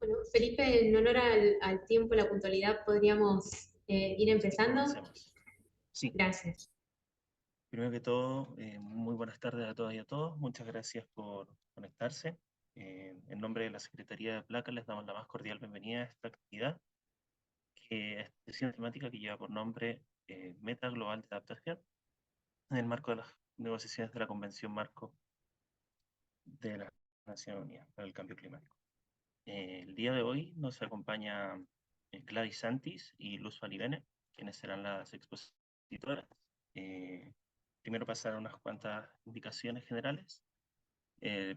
Bueno, Felipe, en honor al tiempo y la puntualidad, podríamos ir empezando. Comencemos. Sí, Gracias. primero que todo, muy buenas tardes a todas y a todos. Muchas gracias por conectarse. En nombre de la Secretaría de Placa les damos la más cordial bienvenida a esta actividad, que es sesión temática que lleva por nombre Meta Global de Adaptación, en el marco de las negociaciones de la Convención Marco de las Naciones Unidas para el Cambio Climático. El día de hoy nos acompaña Gladys Santis y Luz Falivene, quienes serán las expositoras. Primero pasar unas cuantas indicaciones generales.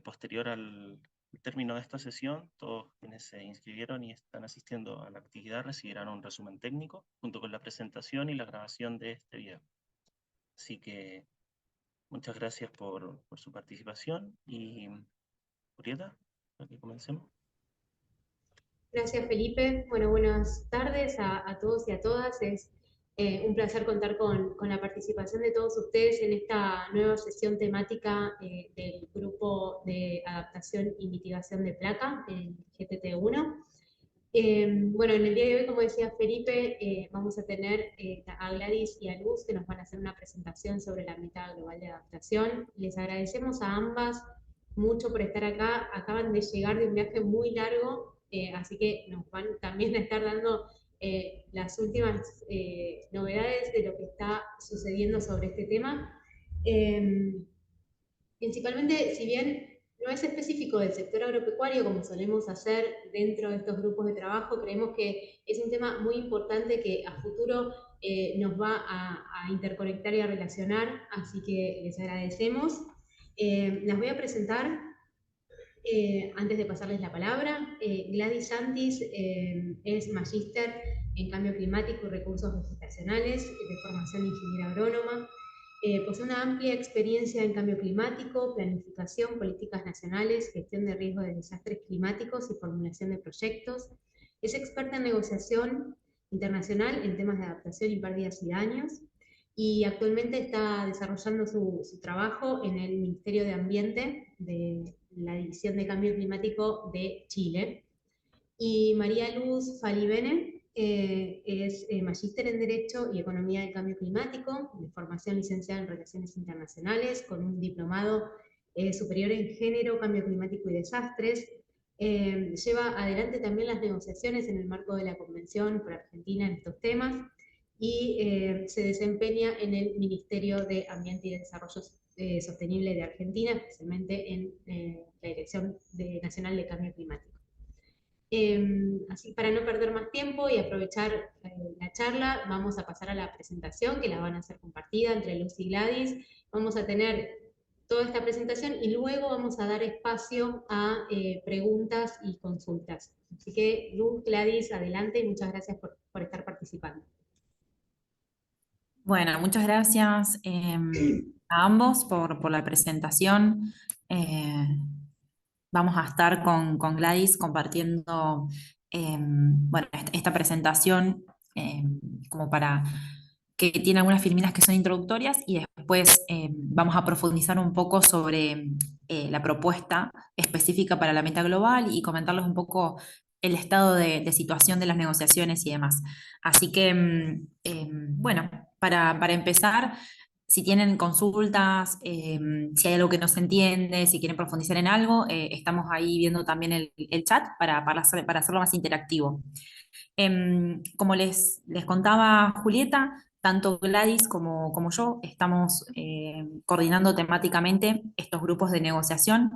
Posterior al término de esta sesión, todos quienes se inscribieron y están asistiendo a la actividad recibirán un resumen técnico junto con la presentación y la grabación de este video. Así que muchas gracias por su participación y Julieta, para que comencemos. Gracias, Felipe. Bueno, buenas tardes a todos y a todas. Es un placer contar con la participación de todos ustedes en esta nueva sesión temática del Grupo de Adaptación y Mitigación de Placa, el GTT1. Bueno, en el día de hoy, como decía Felipe, vamos a tener a Gladys y a Luz que nos van a hacer una presentación sobre la meta global de adaptación. Les agradecemos a ambas mucho por estar acá. Acaban de llegar de un viaje muy largo, así que nos van también a estar dando las últimas novedades de lo que está sucediendo sobre este tema. Eh, Principalmente, si bien no es específico del sector agropecuario, como solemos hacer dentro de estos grupos de trabajo, creemos que es un tema muy importante que a futuro nos va a interconectar y a relacionar, así que les agradecemos. Las voy a presentar antes de pasarles la palabra. Gladys Santis es magíster en cambio climático y recursos vegetacionales, de formación ingeniera agrónoma. Posee una amplia experiencia en cambio climático, planificación, políticas nacionales, gestión de riesgo de desastres climáticos y formulación de proyectos. Es experta en negociación internacional en temas de adaptación y pérdidas y daños. Y actualmente está desarrollando su trabajo en el Ministerio de Ambiente de la División de Cambio Climático de Chile. Y María Luz Falivene es magíster en Derecho y Economía del Cambio Climático, de formación licenciada en Relaciones Internacionales, con un diplomado superior en Género, Cambio Climático y Desastres. Lleva adelante también las negociaciones en el marco de la Convención por Argentina en estos temas y se desempeña en el Ministerio de Ambiente y Desarrollo Sostenible de Argentina, especialmente en la Dirección Nacional de Cambio Climático. Así, para no perder más tiempo y aprovechar la charla, vamos a pasar a la presentación, que la van a hacer compartida entre Luz y Gladys. Vamos a tener toda esta presentación y luego vamos a dar espacio a preguntas y consultas. Así que, Luz, Gladys, adelante y muchas gracias por estar participando. Bueno, muchas gracias a ambos por la presentación. Vamos a estar con Gladys compartiendo bueno, esta presentación como para que tiene algunas filminas que son introductorias y después vamos a profundizar un poco sobre la propuesta específica para la meta global y comentarles un poco el estado de situación de las negociaciones y demás. Así que, bueno, para empezar, si tienen consultas, si hay algo que no se entiende, si quieren profundizar en algo, estamos ahí viendo también el chat para hacerlo más interactivo. Como les contaba Julieta, tanto Gladys como yo estamos coordinando temáticamente estos grupos de negociación.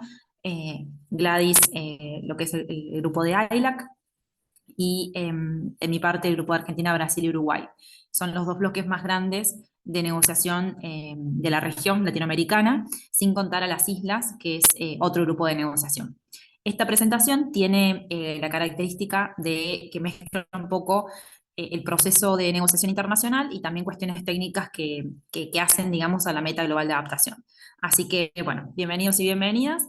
Gladys, lo que es el grupo de AILAC, y en mi parte el grupo de Argentina, Brasil y Uruguay. Son los dos bloques más grandes de negociación de la región latinoamericana, sin contar a las islas, que es otro grupo de negociación. Esta presentación tiene la característica de que mezcla un poco el proceso de negociación internacional y también cuestiones técnicas que hacen, digamos, a la meta global de adaptación. Así que, bueno, bienvenidos y bienvenidas.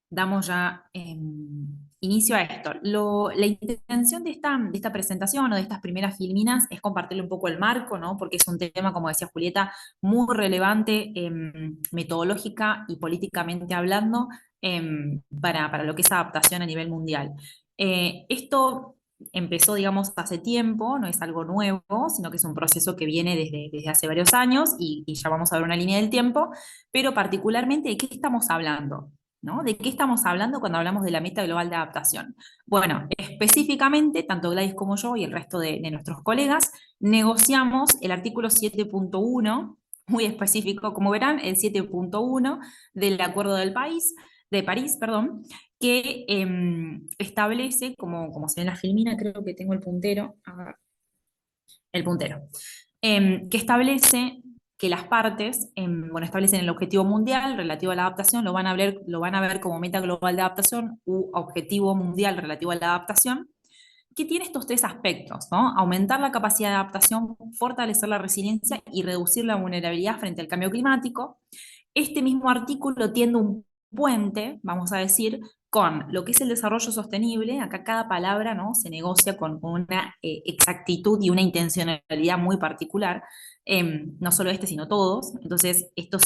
Damos ya inicio a esto. La intención de esta presentación o de estas primeras filminas es compartirle un poco el marco, ¿no? Porque es un tema, como decía Julieta, muy relevante metodológica y políticamente hablando para lo que es adaptación a nivel mundial. Esto empezó, digamos, hace tiempo, no es algo nuevo, sino que es un proceso que viene desde hace varios años y ya vamos a ver una línea del tiempo, pero particularmente de qué estamos hablando, ¿no? ¿De qué estamos hablando cuando hablamos de la meta global de adaptación? Bueno, específicamente, tanto Gladys como yo y el resto de nuestros colegas, negociamos el artículo 7.1, muy específico, como verán, el 7.1 del Acuerdo de París, perdón, que establece, como se ve en la filmina, creo que tengo el puntero, a ver, el puntero, que establece que las partes, bueno, establecen el objetivo mundial relativo a la adaptación, lo van a ver como meta global de adaptación u objetivo mundial relativo a la adaptación, que tiene estos tres aspectos, ¿no? Aumentar la capacidad de adaptación, fortalecer la resiliencia y reducir la vulnerabilidad frente al cambio climático. Este mismo artículo tiende un puente, vamos a decir, con lo que es el desarrollo sostenible. Acá cada palabra, ¿no?, se negocia con una exactitud y una intencionalidad muy particular, no solo este, sino todos. Entonces, esto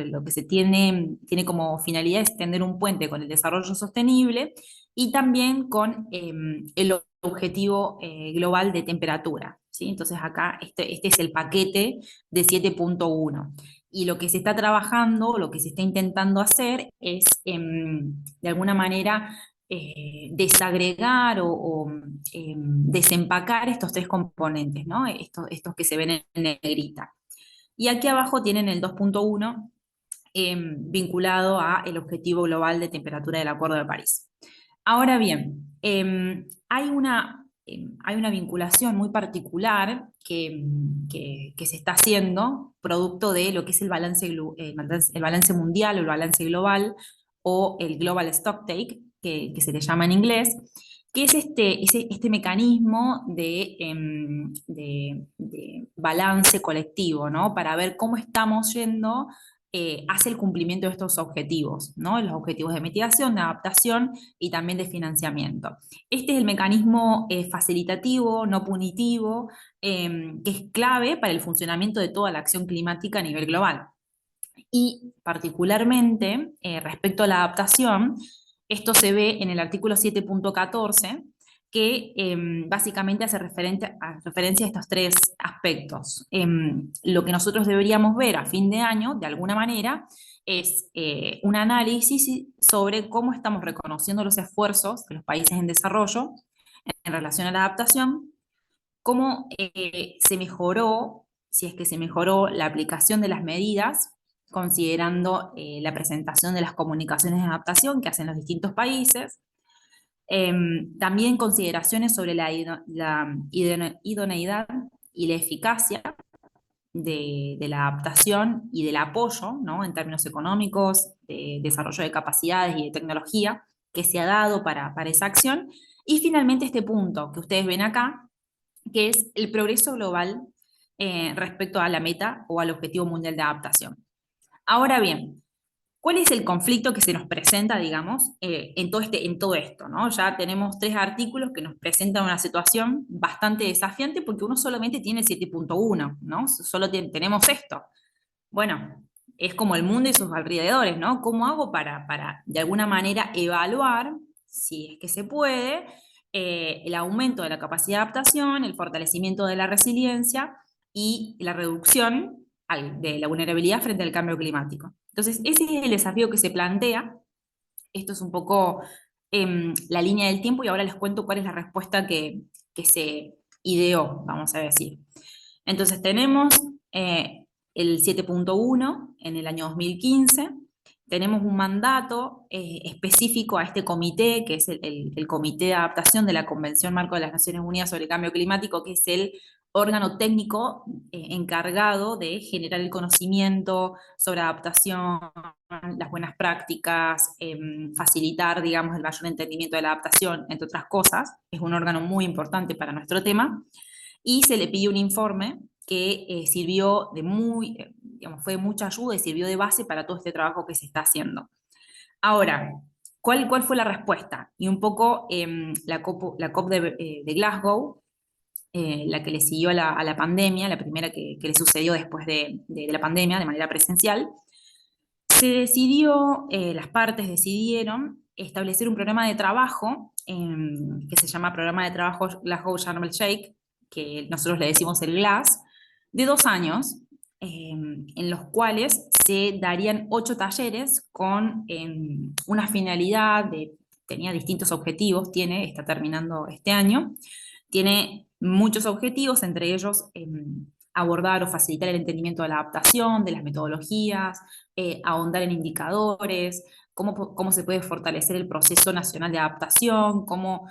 lo que se tiene como finalidad es tender un puente con el desarrollo sostenible y también con el objetivo global de temperatura, ¿sí? Entonces acá este es el paquete de 7.1. Y lo que se está trabajando, lo que se está intentando hacer es, de alguna manera, desagregar desempacar estos tres componentes, ¿no? Estos que se ven en negrita. Y aquí abajo tienen el 2.1 vinculado a el objetivo global de temperatura del Acuerdo de París. Ahora bien, hay una vinculación muy particular que se está haciendo producto de lo que es el balance mundial o el balance global o el Global Stocktake, que se le llama en inglés, que es este mecanismo de balance colectivo, ¿no? Para ver cómo estamos yendo hacia el cumplimiento de estos objetivos, ¿no? Los objetivos de mitigación, de adaptación y también de financiamiento. Este es el mecanismo facilitativo, no punitivo, que es clave para el funcionamiento de toda la acción climática a nivel global. Y particularmente, respecto a la adaptación, esto se ve en el artículo 7.14, que básicamente hace referencia a estos tres aspectos. Lo que nosotros deberíamos ver a fin de año, de alguna manera, es un análisis sobre cómo estamos reconociendo los esfuerzos de los países en desarrollo en relación a la adaptación, cómo se mejoró, si es que se mejoró la aplicación de las medidas, considerando la presentación de las comunicaciones de adaptación que hacen los distintos países. También consideraciones sobre la idoneidad y la eficacia de la adaptación y del apoyo, ¿no?, en términos económicos, de desarrollo de capacidades y de tecnología que se ha dado para esa acción. Y finalmente este punto que ustedes ven acá, que es el progreso global respecto a la meta o al objetivo mundial de adaptación. Ahora bien, ¿cuál es el conflicto que se nos presenta, digamos, en todo esto, ¿no? Ya tenemos tres artículos que nos presentan una situación bastante desafiante porque uno solamente tiene el 7.1, ¿no? Solo tenemos esto. Bueno, es como el mundo y sus alrededores, ¿no? ¿Cómo hago para de alguna manera evaluar, si es que se puede, el aumento de la capacidad de adaptación, el fortalecimiento de la resiliencia y la reducción de la vulnerabilidad frente al cambio climático? Entonces, ese es el desafío que se plantea. Esto es un poco la línea del tiempo y ahora les cuento cuál es la respuesta que se ideó, vamos a decir. Entonces, tenemos el 7.1 en el año 2015, tenemos un mandato específico a este comité, que es el Comité de Adaptación de la Convención Marco de las Naciones Unidas sobre el Cambio Climático, que es el órgano técnico encargado de generar el conocimiento sobre adaptación, las buenas prácticas, facilitar, digamos, el mayor entendimiento de la adaptación, entre otras cosas. Es un órgano muy importante para nuestro tema. Y se le pidió un informe que sirvió digamos, fue de mucha ayuda y sirvió de base para todo este trabajo que se está haciendo. Ahora, ¿cuál fue la respuesta? Y un poco la COP de Glasgow, la que le siguió a la pandemia, la primera que le sucedió después de la pandemia de manera presencial, Se decidió, las partes decidieron establecer un programa de trabajo que se llama Programa de Trabajo Glasgow Sharm el Sheikh, que nosotros le decimos el GLAS, de 2 años, en los cuales se darían 8 talleres con una finalidad tenía distintos objetivos, está terminando este año, tiene muchos objetivos, entre ellos abordar o facilitar el entendimiento de la adaptación, de las metodologías, ahondar en indicadores, cómo se puede fortalecer el proceso nacional de adaptación, cómo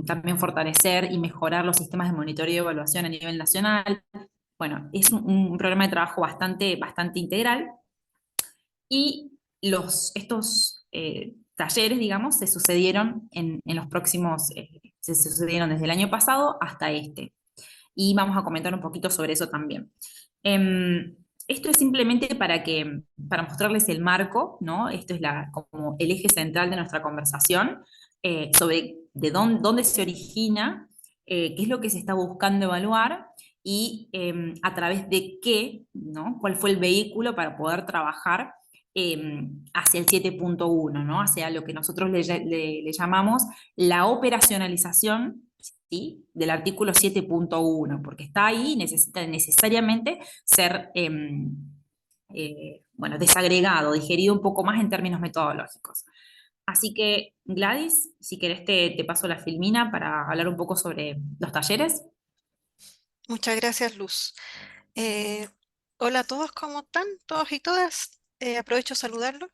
también fortalecer y mejorar los sistemas de monitoreo y evaluación a nivel nacional. Bueno, es un programa de trabajo bastante integral y estos talleres, digamos, se sucedieron desde el año pasado hasta este. Y vamos a comentar un poquito sobre eso también. Esto es simplemente para mostrarles el marco, ¿no? Esto es como el eje central de nuestra conversación, sobre dónde se origina, qué es lo que se está buscando evaluar y a través de qué, ¿no? ¿Cuál fue el vehículo para poder trabajar hacia el 7.1, ¿no? Hacia lo que nosotros le llamamos la operacionalización, ¿sí? Del artículo 7.1, porque está ahí y necesita necesariamente ser bueno, desagregado, digerido un poco más en términos metodológicos. Así que, Gladys, si querés te paso la filmina para hablar un poco sobre los talleres. Muchas gracias, Luz. Eh, Hola a todos, ¿cómo están? Todos y todas. Aprovecho a saludarlos.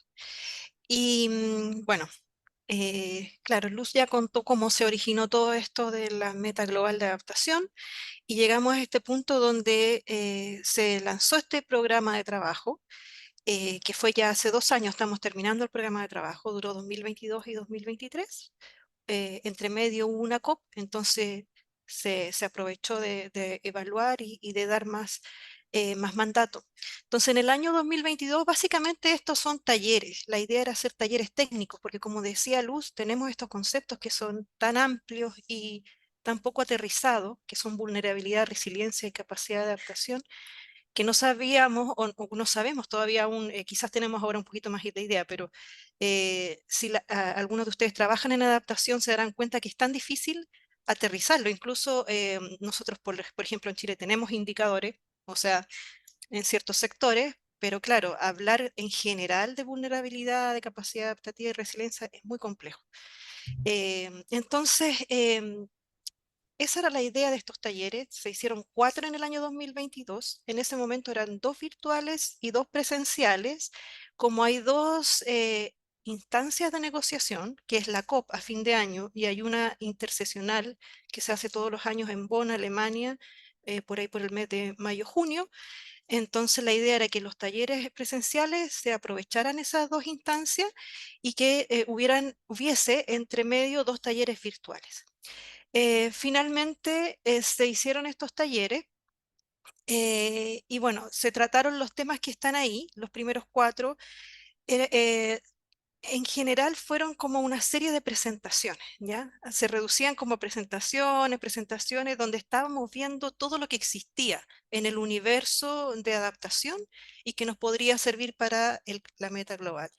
Y bueno, claro, Luz ya contó cómo se originó todo esto de la meta global de adaptación y llegamos a este punto donde se lanzó este programa de trabajo, que fue ya hace 2 años, estamos terminando el programa de trabajo, duró 2022 y 2023. Entre medio hubo una COP, entonces se aprovechó de evaluar y de dar más mandato. Entonces, en el año 2022, básicamente estos son talleres. La idea era hacer talleres técnicos, porque como decía Luz, tenemos estos conceptos que son tan amplios y tan poco aterrizados, que son vulnerabilidad, resiliencia y capacidad de adaptación, que no sabíamos o no sabemos todavía aún, quizás tenemos ahora un poquito más de idea, pero si algunos de ustedes trabajan en adaptación se darán cuenta que es tan difícil aterrizarlo. Incluso nosotros, por ejemplo, en Chile tenemos indicadores, o sea, en ciertos sectores, pero claro, hablar en general de vulnerabilidad, de capacidad adaptativa y resiliencia es muy complejo. Entonces, esa era la idea de estos talleres. Se hicieron 4 en el año 2022. En ese momento eran 2 virtuales y 2 presenciales. Como hay 2 instancias de negociación, que es la COP a fin de año, y hay una intersesional que se hace todos los años en Bonn, Alemania, por ahí por el mes de mayo-junio. Entonces la idea era que los talleres presenciales se aprovecharan esas 2 instancias y que hubiese entre medio 2 talleres virtuales. Finalmente se hicieron estos talleres y bueno, se trataron los temas que están ahí, los primeros 4. En general fueron como una serie de presentaciones, ¿ya? Se reducían como presentaciones donde estábamos viendo todo lo que existía en el universo de adaptación y que nos podría servir para la meta global.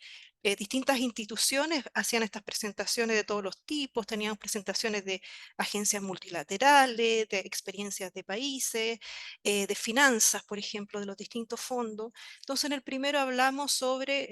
Distintas instituciones hacían estas presentaciones de todos los tipos, teníamos presentaciones de agencias multilaterales, de experiencias de países, de finanzas, por ejemplo, de los distintos fondos. Entonces, en el primero hablamos sobre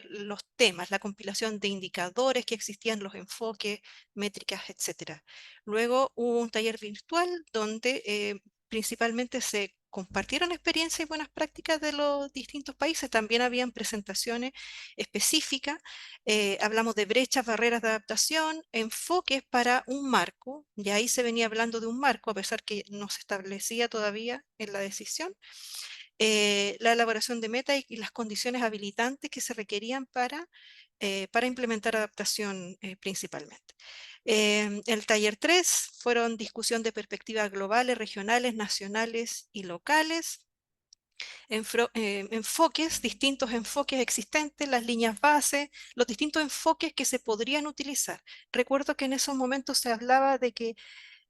los temas, la compilación de indicadores que existían, los enfoques, métricas, etc. Luego hubo un taller virtual donde principalmente se compartieron experiencias y buenas prácticas de los distintos países. También habían presentaciones específicas. Hablamos de brechas, barreras de adaptación, enfoques para un marco. Y ahí se venía hablando de un marco, a pesar que no se establecía todavía en la decisión. La elaboración de metas y las condiciones habilitantes que se requerían para implementar adaptación principalmente. El taller 3 fueron discusión de perspectivas globales, regionales, nacionales y locales. Distintos enfoques existentes, las líneas base, los distintos enfoques que se podrían utilizar. Recuerdo que en esos momentos se hablaba de que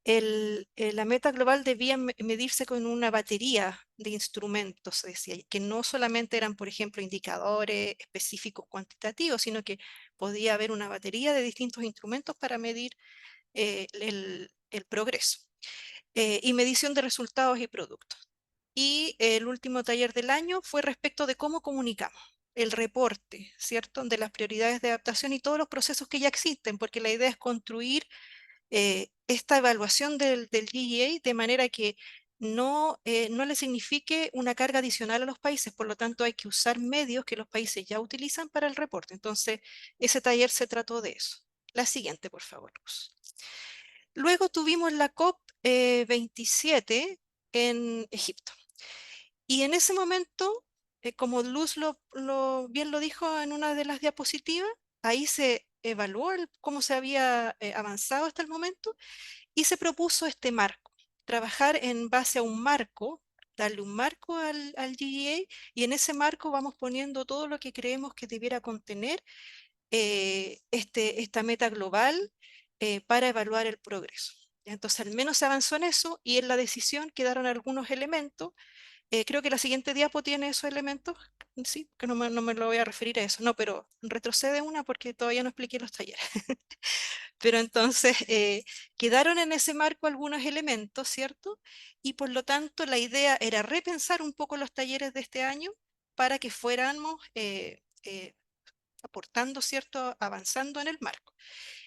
La meta global debía medirse con una batería de instrumentos, decía, que no solamente eran, por ejemplo, indicadores específicos cuantitativos, sino que podía haber una batería de distintos instrumentos para medir el progreso y medición de resultados y productos. Y el último taller del año fue respecto de cómo comunicamos el reporte, ¿cierto? De las prioridades de adaptación y todos los procesos que ya existen, porque la idea es construir esta evaluación del GEA de manera que no le signifique una carga adicional a los países, por lo tanto hay que usar medios que los países ya utilizan para el reporte. Entonces, ese taller se trató de eso. La siguiente, por favor, Luz. Luego tuvimos la COP 27 en Egipto. Y en ese momento, como Luz bien lo dijo en una de las diapositivas, ahí se evaluó cómo se había avanzado hasta el momento y se propuso este marco, trabajar en base a un marco, darle un marco al GEA y en ese marco vamos poniendo todo lo que creemos que debiera contener esta meta global para evaluar el progreso. Entonces, al menos se avanzó en eso y en la decisión quedaron algunos elementos. Creo que la siguiente diapo tiene esos elementos. Sí, que no me lo voy a referir a eso. No, pero retrocede una porque todavía no expliqué los talleres. Pero entonces quedaron en ese marco algunos elementos, ¿cierto? Y por lo tanto la idea era repensar un poco los talleres de este año para que fuéramos aportando, ¿cierto? Avanzando en el marco.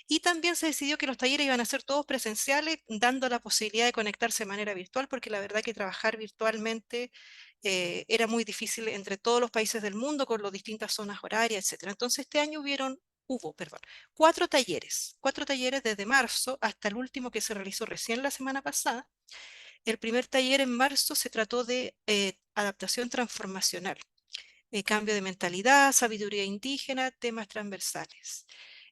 Y también se decidió que los talleres iban a ser todos presenciales, dando la posibilidad de conectarse de manera virtual, porque la verdad que trabajar virtualmente era muy difícil entre todos los países del mundo, con las distintas zonas horarias, etc. Entonces este año hubo, perdón, cuatro talleres desde marzo hasta el último que se realizó recién la semana pasada. El primer taller en marzo se trató de adaptación transformacional, cambio de mentalidad, sabiduría indígena, temas transversales.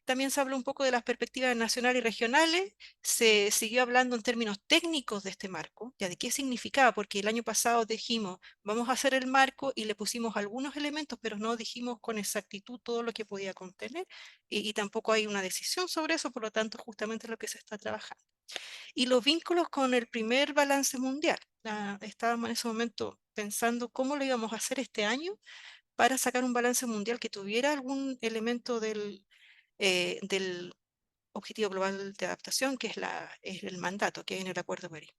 También se habló un poco de las perspectivas nacionales y regionales, se siguió hablando en términos técnicos de este marco, ya de qué significaba, porque el año pasado dijimos, vamos a hacer el marco y le pusimos algunos elementos, pero no dijimos con exactitud todo lo que podía contener y tampoco hay una decisión sobre eso, por lo tanto justamente es lo que se está trabajando. Y los vínculos con el primer balance mundial. Estábamos en ese momento pensando cómo lo íbamos a hacer este año para sacar un balance mundial que tuviera algún elemento del Objetivo Global de Adaptación, que es el mandato que hay en el Acuerdo de París.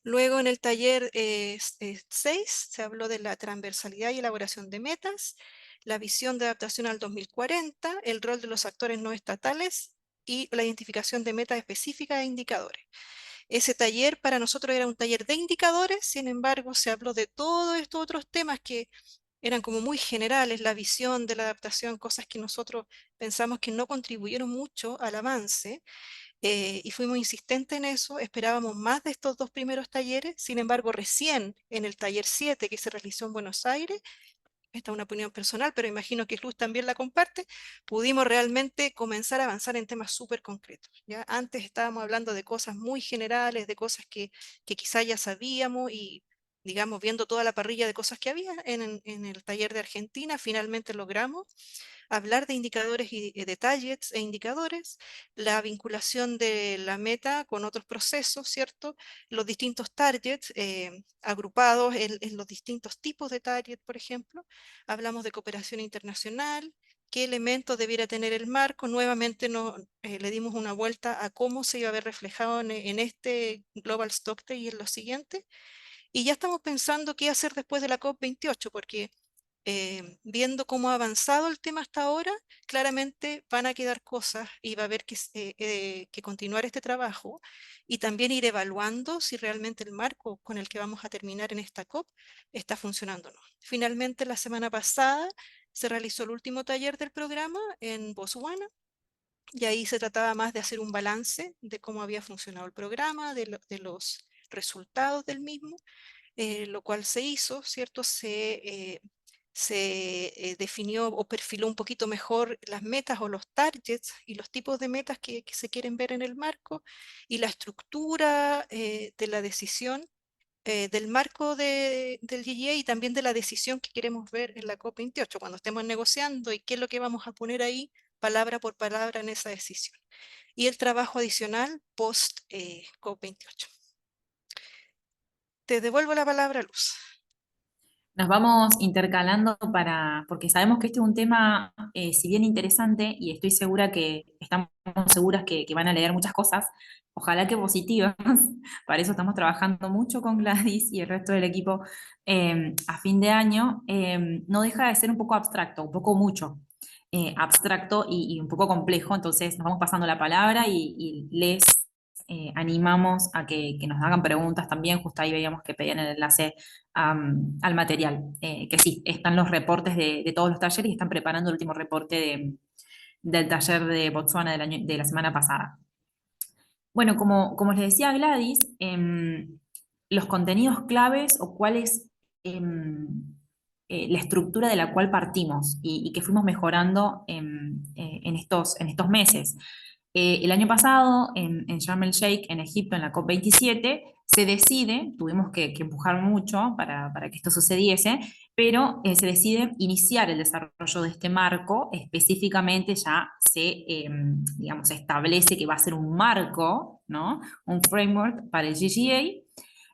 Luego en el taller 6 se habló de la transversalidad y elaboración de metas, la visión de adaptación al 2040, el rol de los actores no estatales y la identificación de metas específicas e indicadores. Ese taller para nosotros era un taller de indicadores, sin embargo se habló de todos estos otros temas que eran como muy generales, la visión de la adaptación, cosas que nosotros pensamos que no contribuyeron mucho al avance y fuimos insistentes en eso, esperábamos más de estos dos primeros talleres, sin embargo recién en el taller 7 que se realizó en Buenos Aires, esta es una opinión personal, pero imagino que Luz también la comparte, pudimos realmente comenzar a avanzar en temas súper concretos. ¿Ya? Antes estábamos hablando de cosas muy generales, de cosas que quizá ya sabíamos y, digamos, viendo toda la parrilla de cosas que había en el taller de Argentina, finalmente logramos hablar de indicadores y detalles e indicadores, la vinculación de la meta con otros procesos, ¿cierto? Los distintos targets agrupados en los distintos tipos de target, por ejemplo. Hablamos de cooperación internacional, qué elementos debiera tener el marco. Nuevamente le dimos una vuelta a cómo se iba a ver reflejado en este Global Stock Take y en los siguientes. Y ya estamos pensando qué hacer después de la COP28, porque viendo cómo ha avanzado el tema hasta ahora, claramente van a quedar cosas y va a haber que continuar este trabajo y también ir evaluando si realmente el marco con el que vamos a terminar en esta COP está funcionando o no. Finalmente, la semana pasada se realizó el último taller del programa en Botswana. Y ahí se trataba más de hacer un balance de cómo había funcionado el programa, de los resultados del mismo, lo cual se hizo, ¿cierto? Se definió o perfiló un poquito mejor las metas o los targets y los tipos de metas que se quieren ver en el marco y la estructura de la decisión del marco del GGA y también de la decisión que queremos ver en la COP28 cuando estemos negociando y qué es lo que vamos a poner ahí palabra por palabra en esa decisión. Y el trabajo adicional post COP28. Te devuelvo la palabra, Luz. Nos vamos intercalando porque sabemos que este es un tema, si bien interesante, y estoy segura que estamos seguras que van a leer muchas cosas, ojalá que positivas, para eso estamos trabajando mucho con Gladys y el resto del equipo a fin de año, no deja de ser un poco abstracto, un poco mucho abstracto y un poco complejo, entonces nos vamos pasando la palabra y les animamos a que nos hagan preguntas también, justo ahí veíamos que pedían el enlace al material, que sí, están los reportes de todos los talleres y están preparando el último reporte del taller de Botswana de la semana pasada. Bueno, como les decía Gladys, los contenidos claves o cuál es la estructura de la cual partimos y que fuimos mejorando en estos meses. El año pasado, en Sharm el Sheikh, en Egipto, en la COP27, se decide, tuvimos que empujar mucho para que esto sucediese, pero se decide iniciar el desarrollo de este marco, específicamente ya digamos, se establece que va a ser un marco, ¿no? Un framework para el GGA,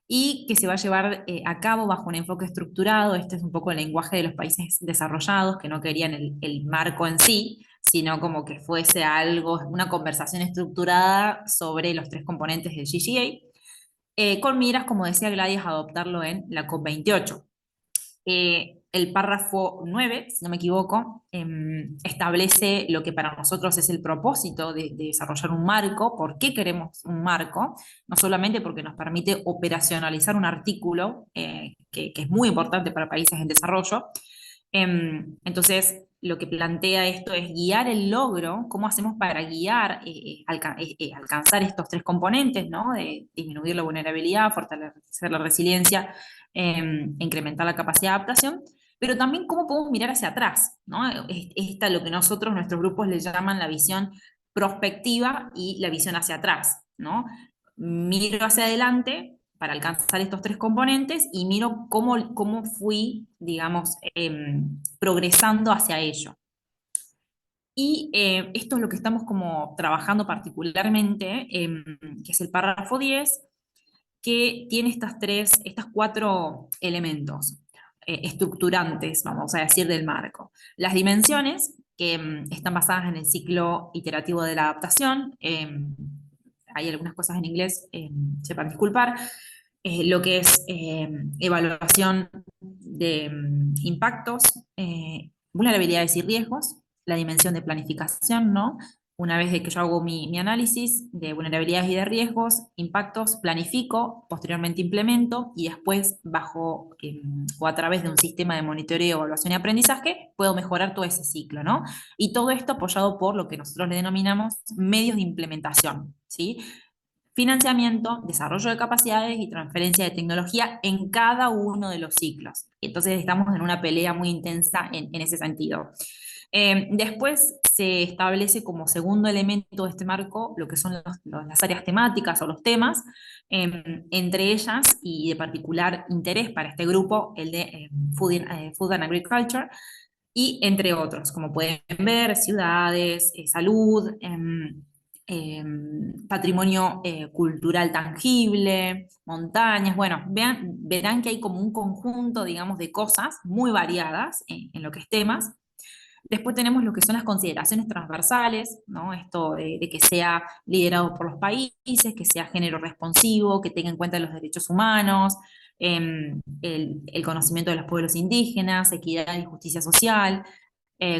y que se va a llevar a cabo bajo un enfoque estructurado. Este es un poco el lenguaje de los países desarrollados, que no querían el marco en sí, sino como que fuese algo, una conversación estructurada sobre los 3 componentes del GGA, con miras, como decía Gladys, a adoptarlo en la COP28. El párrafo 9, si no me equivoco, establece lo que para nosotros es el propósito de desarrollar un marco, por qué queremos un marco, no solamente porque nos permite operacionalizar un artículo que es muy importante para países en desarrollo. Entonces, lo que plantea esto es guiar el logro, cómo hacemos para guiar, alcanzar estos 3 componentes, ¿no? De disminuir la vulnerabilidad, fortalecer la resiliencia, incrementar la capacidad de adaptación, pero también cómo podemos mirar hacia atrás, ¿no? Esta lo que nosotros, nuestros grupos, le llaman la visión prospectiva y la visión hacia atrás, ¿no? Miro hacia adelante para alcanzar estos 3 componentes y miro cómo fui, digamos, progresando hacia ello. Y esto es lo que estamos como trabajando particularmente, que es el párrafo 10, que tiene estos 4 elementos estructurantes, vamos a decir, del marco. Las dimensiones, que están basadas en el ciclo iterativo de la adaptación. Hay algunas cosas en inglés, sepan disculpar. Lo que es evaluación de impactos, vulnerabilidades y riesgos, la dimensión de planificación, ¿no? Una vez de que yo hago mi análisis de vulnerabilidades y de riesgos, impactos, planifico, posteriormente implemento y después bajo o a través de un sistema de monitoreo, evaluación y aprendizaje puedo mejorar todo ese ciclo, ¿no? Y todo esto apoyado por lo que nosotros le denominamos medios de implementación, ¿sí? Financiamiento, desarrollo de capacidades y transferencia de tecnología en cada uno de los ciclos. Entonces estamos en una pelea muy intensa en ese sentido. Después se establece como segundo elemento de este marco lo que son las áreas temáticas o los temas, entre ellas y de particular interés para este grupo, el de Food and Agriculture, y entre otros, como pueden ver, ciudades, salud, patrimonio cultural tangible, montañas. Bueno, verán que hay como un conjunto, digamos, de cosas muy variadas en lo que es temas. Después tenemos lo que son las consideraciones transversales, ¿no? Esto de que sea liderado por los países, que sea género responsivo, que tenga en cuenta los derechos humanos, el conocimiento de los pueblos indígenas, equidad y justicia social,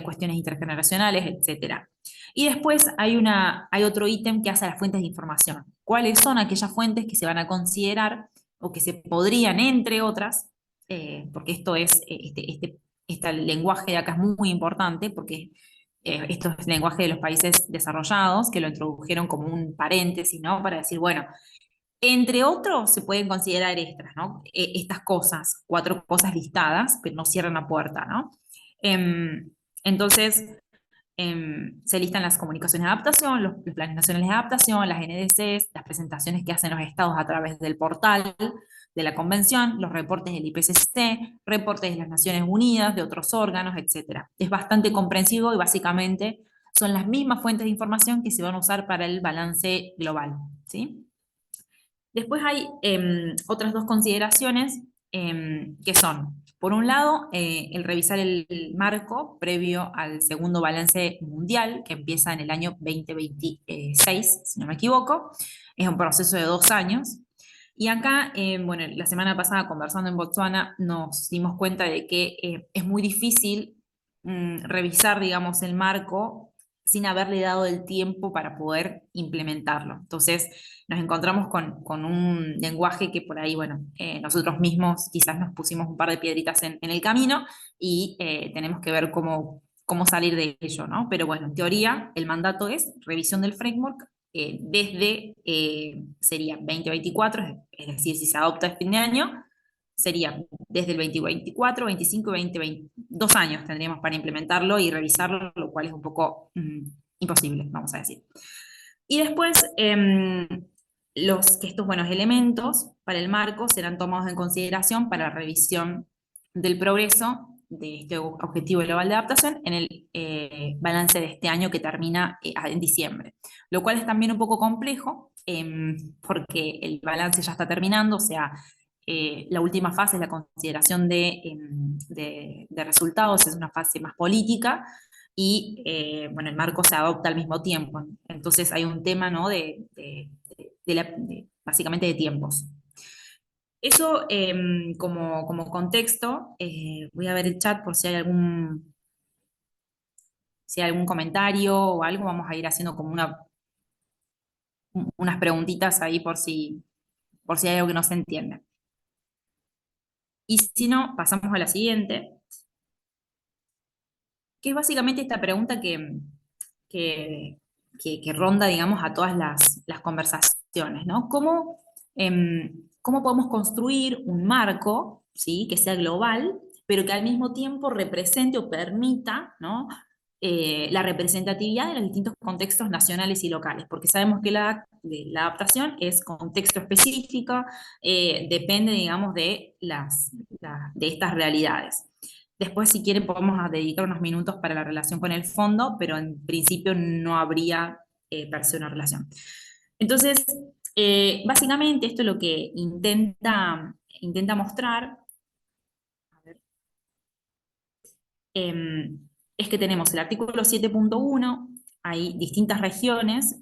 cuestiones intergeneracionales, etc. Y después hay otro ítem que hace a las fuentes de información. ¿Cuáles son aquellas fuentes que se van a considerar o que se podrían, entre otras, porque esto es, este lenguaje de acá es muy importante, porque esto es el lenguaje de los países desarrollados, que lo introdujeron como un paréntesis, ¿no? Para decir, bueno, entre otros se pueden considerar estas, ¿no? Estas cosas, 4 cosas listadas, pero no cierran la puerta, ¿no? Entonces, se listan las comunicaciones de adaptación, los planes nacionales de adaptación, las NDCs, las presentaciones que hacen los estados a través del portal de la convención, los reportes del IPCC, reportes de las Naciones Unidas, de otros órganos, etc. Es bastante comprensivo y básicamente son las mismas fuentes de información que se van a usar para el balance global, ¿sí? Después hay otras dos consideraciones que son, por un lado, el revisar el marco previo al segundo balance mundial, que empieza en el año 2026, si no me equivoco. Es un proceso de 2 años. Y acá, bueno, la semana pasada conversando en Botswana, nos dimos cuenta de que es muy difícil revisar, digamos, el marco sin haberle dado el tiempo para poder implementarlo. Entonces, nos encontramos con un lenguaje que por ahí, bueno, nosotros mismos quizás nos pusimos un par de piedritas en el camino y tenemos que ver cómo salir de ello, ¿no? Pero bueno, en teoría, el mandato es revisión del framework desde, sería 2024, es decir, si se adopta este fin de año, sería desde el 2024, 25 y 2020, 2 años tendríamos para implementarlo y revisarlo, lo cual es un poco imposible, vamos a decir. Y después, estos buenos elementos para el marco serán tomados en consideración para la revisión del progreso de este objetivo global de adaptación en el balance de este año que termina en diciembre, lo cual es también un poco complejo porque el balance ya está terminando, o sea, la última fase es la consideración de resultados, es una fase más política, y bueno, el marco se adopta al mismo tiempo. Entonces hay un tema, ¿no? Básicamente de tiempos. Eso como contexto, voy a ver el chat por si hay algún comentario o algo, vamos a ir haciendo como unas preguntitas ahí por si hay algo que no se entiende. Y si no, pasamos a la siguiente, que es básicamente esta pregunta que, que ronda, digamos, a todas las conversaciones, ¿no? ¿Cómo podemos construir un marco, ¿sí? Que sea global, pero que al mismo tiempo represente o permita, ¿no? La representatividad de los distintos contextos nacionales y locales, porque sabemos que la adaptación es contexto específico, depende, digamos, de estas realidades. Después, si quieren, podemos dedicar unos minutos para la relación con el fondo, pero en principio no habría per se una relación. Entonces, básicamente esto es lo que intenta mostrar, a ver, es que tenemos el artículo 7.1, hay distintas regiones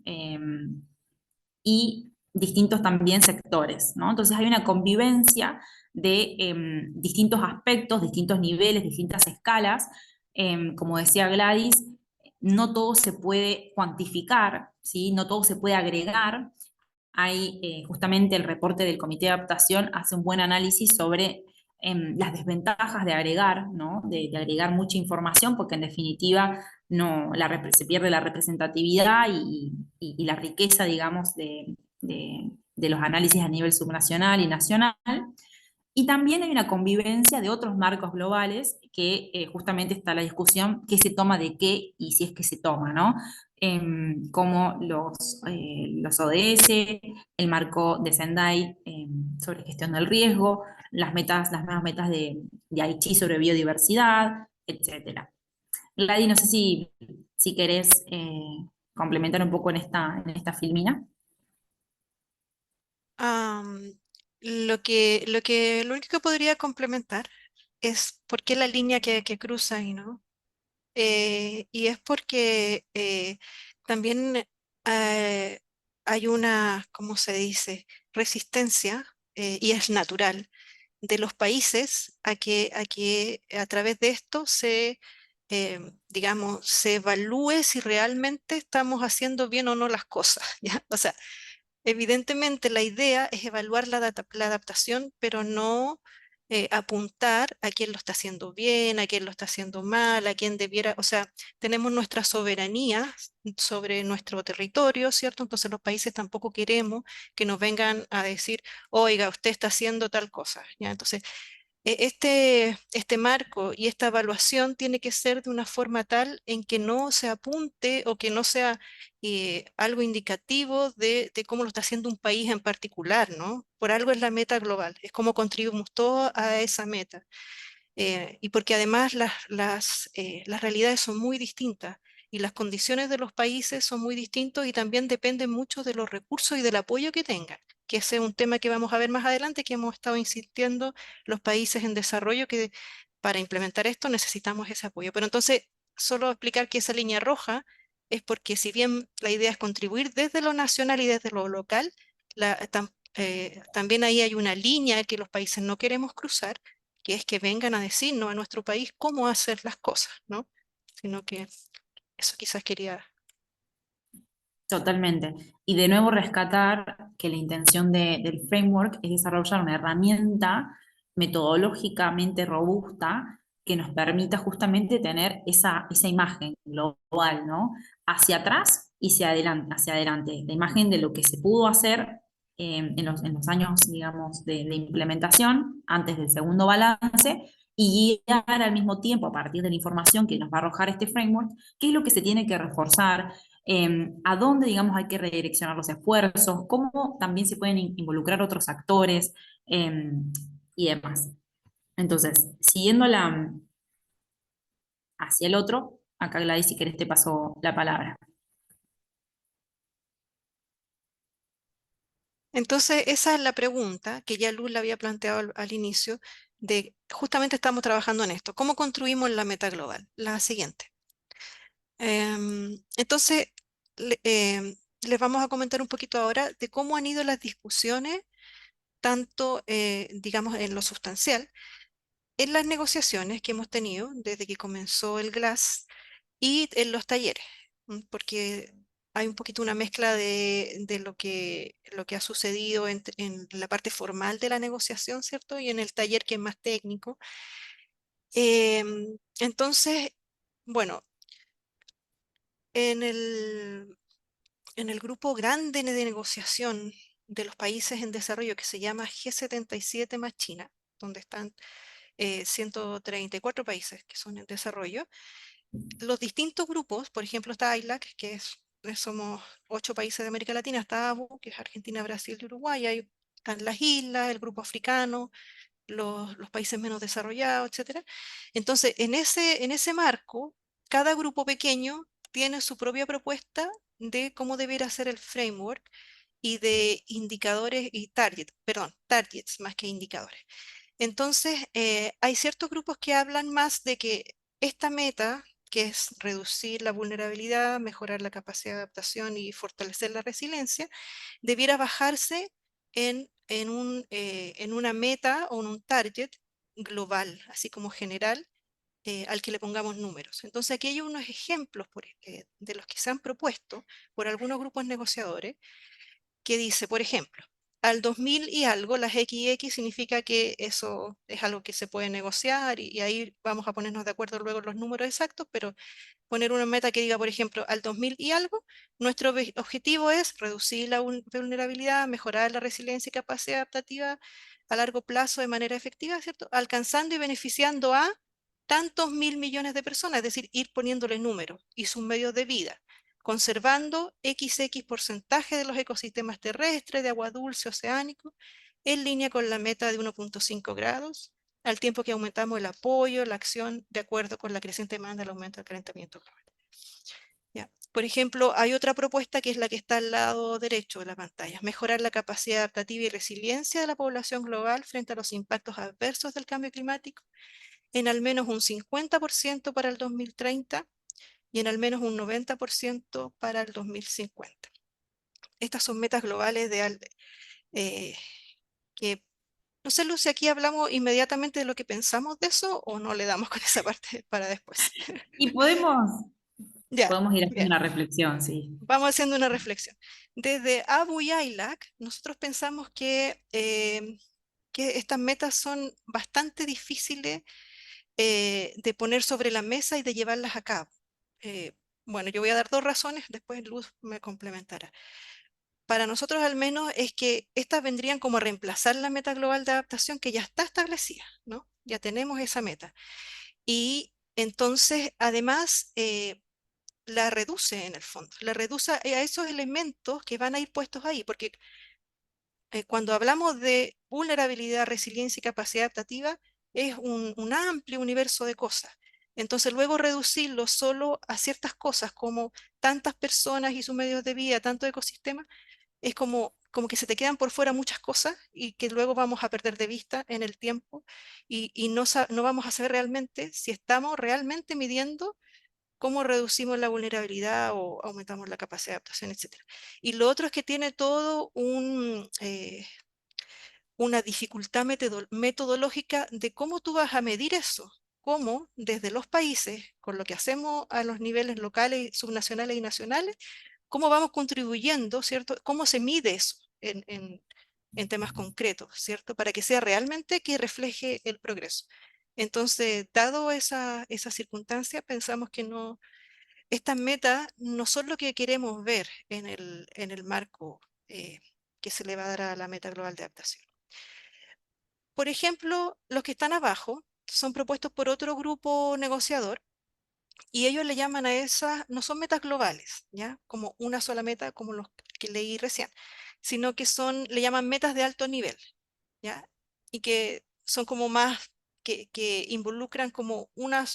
y distintos también sectores, ¿no? Entonces hay una convivencia de distintos aspectos, distintos niveles, distintas escalas. Como decía Gladys, no todo se puede cuantificar, ¿sí? No todo se puede agregar. Hay justamente el reporte del Comité de Adaptación hace un buen análisis sobre las desventajas de agregar, ¿no? De agregar mucha información, porque en definitiva no, se pierde la representatividad y la riqueza, digamos, de los análisis a nivel subnacional y nacional. Y también hay una convivencia de otros marcos globales que justamente está la discusión qué se toma de qué y si es que se toma, ¿no? Como los ODS, el marco de Sendai sobre gestión del riesgo, las nuevas metas de Aichi sobre biodiversidad, etcétera. Gladys, no sé si querés complementar un poco en esta filmina. Am, lo único que podría complementar es por qué la línea que cruza ahí, ¿no? Y es porque también eh, hay una, ¿cómo se dice?, resistencia, y es natural, de los países a que a través de esto digamos, se evalúe si realmente estamos haciendo bien o no las cosas, ¿ya? O sea, evidentemente la idea es evaluar la adaptación, pero no apuntar a quién lo está haciendo bien, a quién lo está haciendo mal, a quién debiera, o sea, tenemos nuestra soberanía sobre nuestro territorio, ¿cierto? Entonces los países tampoco queremos que nos vengan a decir, oiga, usted está haciendo tal cosa, ¿ya? Entonces, este marco y esta evaluación tiene que ser de una forma tal en que no se apunte o que no sea algo indicativo de cómo lo está haciendo un país en particular, ¿no? Por algo es la meta global, es cómo contribuimos todos a esa meta. Y porque además las realidades son muy distintas y las condiciones de los países son muy distintos y también dependen mucho de los recursos y del apoyo que tengan, que ese es un tema que vamos a ver más adelante, que hemos estado insistiendo los países en desarrollo, que para implementar esto necesitamos ese apoyo. Pero entonces, solo explicar que esa línea roja es porque si bien la idea es contribuir desde lo nacional y desde lo local, también ahí hay una línea que los países no queremos cruzar, que es que vengan a decirnos a nuestro país cómo hacer las cosas, ¿no? Sino que eso quizás quería. Totalmente. Y de nuevo rescatar que la intención del framework es desarrollar una herramienta metodológicamente robusta que nos permita justamente tener esa imagen global, ¿no? Hacia atrás y hacia adelante. La imagen de lo que se pudo hacer en los años, digamos, de implementación, antes del segundo balance, y guiar al mismo tiempo, a partir de la información que nos va a arrojar este framework, qué es lo que se tiene que reforzar, a dónde, digamos, hay que redireccionar los esfuerzos, cómo también se pueden involucrar otros actores y demás. Entonces, siguiéndola hacia el otro, acá Gladys, si querés te paso la palabra. Entonces, esa es la pregunta que ya Luz le había planteado al inicio, de justamente estamos trabajando en esto. ¿Cómo construimos la meta global? La siguiente. Entonces, les vamos a comentar un poquito ahora de cómo han ido las discusiones, tanto, digamos, en lo sustancial, en las negociaciones que hemos tenido desde que comenzó el GLAS y en los talleres, porque hay un poquito una mezcla de lo que ha sucedido en la parte formal de la negociación, ¿cierto? Y en el taller que es más técnico. Entonces, bueno, en en el grupo grande de negociación de los países en desarrollo que se llama G77 más China, donde están 134 países que son en desarrollo, los distintos grupos, por ejemplo, está ILAC, somos 8 países de América Latina, está ABU, que es Argentina, Brasil y Uruguay, están las islas, el grupo africano, los países menos desarrollados, etcétera. Entonces, en ese marco, cada grupo pequeño tiene su propia propuesta de cómo debería ser el framework y de indicadores y targets más que indicadores. Entonces, hay ciertos grupos que hablan más de que esta meta, que es reducir la vulnerabilidad, mejorar la capacidad de adaptación y fortalecer la resiliencia, debiera bajarse en una meta o en un target global, así como general, al que le pongamos números. Entonces, aquí hay unos ejemplos de los que se han propuesto por algunos grupos negociadores que dice, por ejemplo, al 2000 y algo, las XX significa que eso es algo que se puede negociar y ahí vamos a ponernos de acuerdo luego en los números exactos, pero poner una meta que diga, por ejemplo, al 2000 y algo, nuestro objetivo es reducir la vulnerabilidad, mejorar la resiliencia y capacidad adaptativa a largo plazo de manera efectiva, ¿cierto? Alcanzando y beneficiando a tantos mil millones de personas, es decir, ir poniéndole números y sus medios de vida, conservando XX porcentaje de los ecosistemas terrestres, de agua dulce, oceánico, en línea con la meta de 1,5 grados, al tiempo que aumentamos el apoyo, la acción, de acuerdo con la creciente demanda del aumento del calentamiento global. ¿Ya? Por ejemplo, hay otra propuesta que es la que está al lado derecho de la pantalla, mejorar la capacidad adaptativa y resiliencia de la población global frente a los impactos adversos del cambio climático en al menos un 50% para el 2030 y en al menos un 90% para el 2050. Estas son metas globales eh, que, no sé, Lucy, aquí hablamos inmediatamente de lo que pensamos de eso o no le damos con esa parte para después. Y podemos Ya, ir haciendo bien. una reflexión, sí. Vamos haciendo una reflexión. Desde Abu y Ailac, nosotros pensamos que estas metas son bastante difíciles de poner sobre la mesa y de llevarlas a cabo. Eh, bueno, yo voy a dar dos razones, después Luz me complementará. Para nosotros al menos es que estas vendrían como a reemplazar la meta global de adaptación que ya está establecida, ¿no? Ya tenemos esa meta. Y entonces, además, la reduce en el fondo, la reduce a esos elementos que van a ir puestos ahí, porque cuando hablamos de vulnerabilidad, resiliencia y capacidad adaptativa, es un amplio universo de cosas. Entonces luego reducirlo solo a ciertas cosas como tantas personas y sus medios de vida, tanto ecosistema, es como que se te quedan por fuera muchas cosas y que luego vamos a perder de vista en el tiempo y no vamos a saber realmente si estamos realmente midiendo cómo reducimos la vulnerabilidad o aumentamos la capacidad de adaptación, etcétera. Y lo otro es que tiene todo una dificultad metodológica de cómo tú vas a medir eso, cómo desde los países, con lo que hacemos a los niveles locales, subnacionales y nacionales, cómo vamos contribuyendo, ¿cierto? ¿Cómo se mide eso en temas concretos, ¿cierto? Para que sea realmente que refleje el progreso. Entonces, dado esa circunstancia, pensamos que no, estas metas no son lo que queremos ver en el marco que se le va a dar a la meta global de adaptación. Por ejemplo, los que están abajo son propuestos por otro grupo negociador y ellos le llaman a esas, no son metas globales, ¿ya? Como una sola meta, como los que leí recién, sino que le llaman metas de alto nivel, ¿ya? Y que son como más, que involucran como una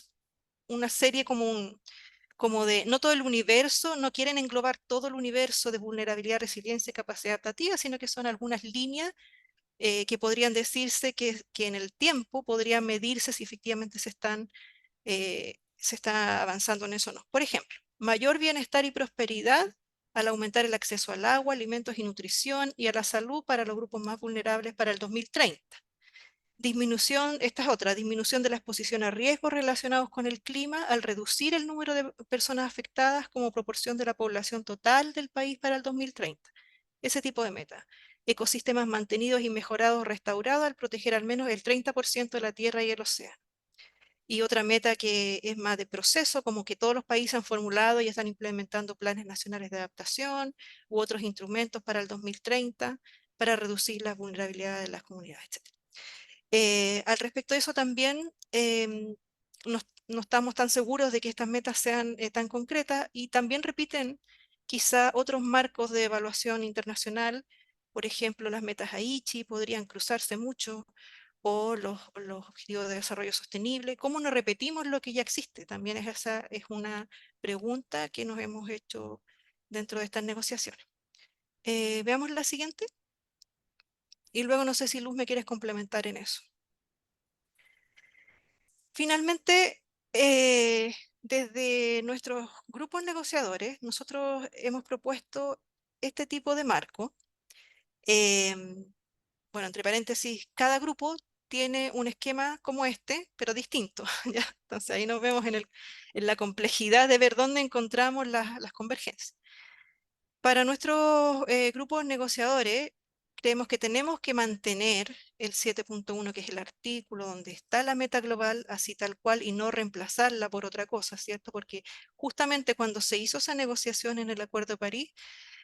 serie como de, no todo el universo, no quieren englobar todo el universo de vulnerabilidad, resiliencia y capacidad adaptativa, sino que son algunas líneas que podrían decirse que en el tiempo podrían medirse si efectivamente se está avanzando en eso o no. Por ejemplo, mayor bienestar y prosperidad al aumentar el acceso al agua, alimentos y nutrición y a la salud para los grupos más vulnerables para el 2030. Disminución, esta es otra, disminución de la exposición a riesgos relacionados con el clima al reducir el número de personas afectadas como proporción de la población total del país para el 2030. Ese tipo de meta. Ecosistemas mantenidos y mejorados, restaurados al proteger al menos el 30% de la tierra y el océano. Y otra meta que es más de proceso, como que todos los países han formulado y están implementando planes nacionales de adaptación u otros instrumentos para el 2030 para reducir la vulnerabilidad de las comunidades, etc. Al respecto de eso también no estamos tan seguros de que estas metas sean tan concretas y también repiten quizá otros marcos de evaluación internacional, por ejemplo las metas Aichi podrían cruzarse mucho o los objetivos de desarrollo sostenible. ¿Cómo no repetimos lo que ya existe? También esa es una pregunta que nos hemos hecho dentro de estas negociaciones. Veamos la siguiente y luego no sé si Luz me quieres complementar en eso. Finalmente, desde nuestros grupos negociadores, nosotros hemos propuesto este tipo de marco. Bueno, entre paréntesis, cada grupo tiene un esquema como este, pero distinto, ¿ya? Entonces ahí nos vemos en la complejidad de ver dónde encontramos las convergencias. Para nuestros grupos negociadores, creemos que tenemos que mantener el 7.1, que es el artículo donde está la meta global, así tal cual, y no reemplazarla por otra cosa, ¿cierto? Porque justamente cuando se hizo esa negociación en el Acuerdo de París,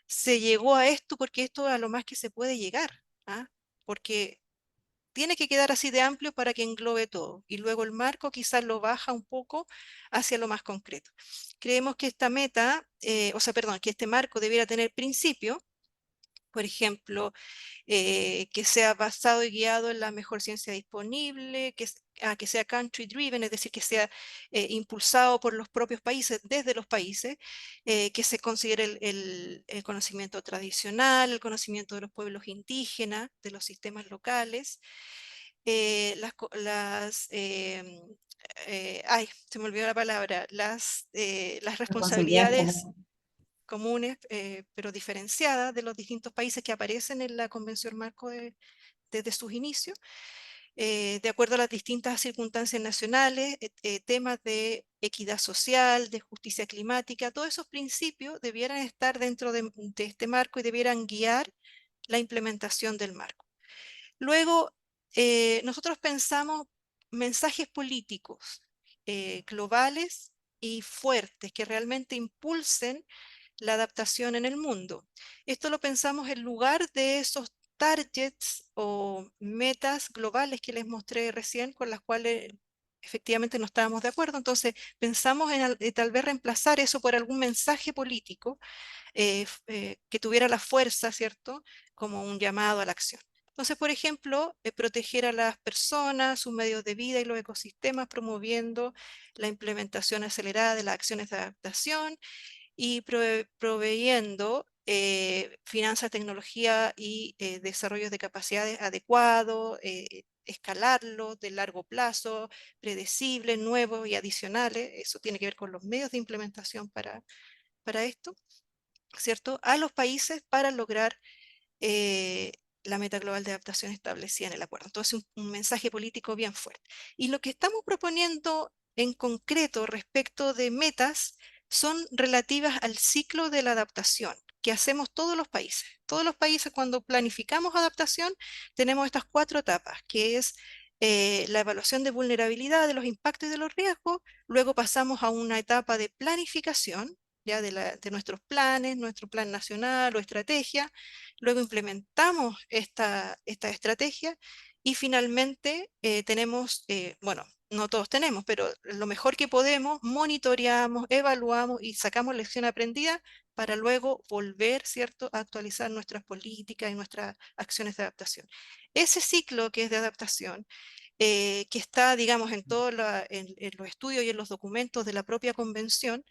se llegó a esto porque esto es a lo más que se puede llegar, ¿ah? Porque tiene que quedar así de amplio para que englobe todo. Y luego el marco quizás lo baja un poco hacia lo más concreto. Creemos que esta meta, perdón, que este marco debiera tener principio, por ejemplo, que sea basado y guiado en la mejor ciencia disponible, que sea country driven, es decir, que sea impulsado por los propios países, desde los países, que se considere el conocimiento tradicional, el conocimiento de los pueblos indígenas, de los sistemas locales, se me olvidó la palabra, las Responsabilidades responsabilidades comunes. comunes, pero diferenciadas de los distintos países que aparecen en la Convención Marco desde sus inicios, de acuerdo a las distintas circunstancias nacionales, temas de equidad social, de justicia climática, todos esos principios debieran estar dentro de este marco y debieran guiar la implementación del marco. Luego, nosotros pensamos mensajes políticos globales y fuertes que realmente impulsen la adaptación en el mundo. Esto lo pensamos en lugar de esos targets o metas globales que les mostré recién, con las cuales efectivamente no estábamos de acuerdo. Entonces pensamos en tal vez reemplazar eso por algún mensaje político que tuviera la fuerza, ¿cierto? Como un llamado a la acción. Entonces, por ejemplo, proteger a las personas, sus medios de vida y los ecosistemas, promoviendo la implementación acelerada de las acciones de adaptación y proveyendo finanzas, tecnología y desarrollos de capacidades adecuados, escalarlos de largo plazo, predecibles, nuevos y adicionales. Eso tiene que ver con los medios de implementación para esto, ¿cierto? A los países para lograr eh, la meta global de adaptación establecida en el acuerdo. Entonces, un mensaje político bien fuerte. Y lo que estamos proponiendo en concreto respecto de metas son relativas al ciclo de la adaptación que hacemos todos los países. Todos los países cuando planificamos adaptación tenemos estas 4 etapas, que es la evaluación de vulnerabilidad, de los impactos y de los riesgos. Luego pasamos a una etapa de planificación, ya de nuestros planes, nuestro plan nacional o estrategia. Luego implementamos esta estrategia y finalmente tenemos, bueno, no todos tenemos, pero lo mejor que podemos, monitoreamos, evaluamos y sacamos lección aprendida para luego volver, ¿cierto?, a actualizar nuestras políticas y nuestras acciones de adaptación. Ese ciclo que es de adaptación, que está, digamos, en los estudios y en los documentos de la propia convención,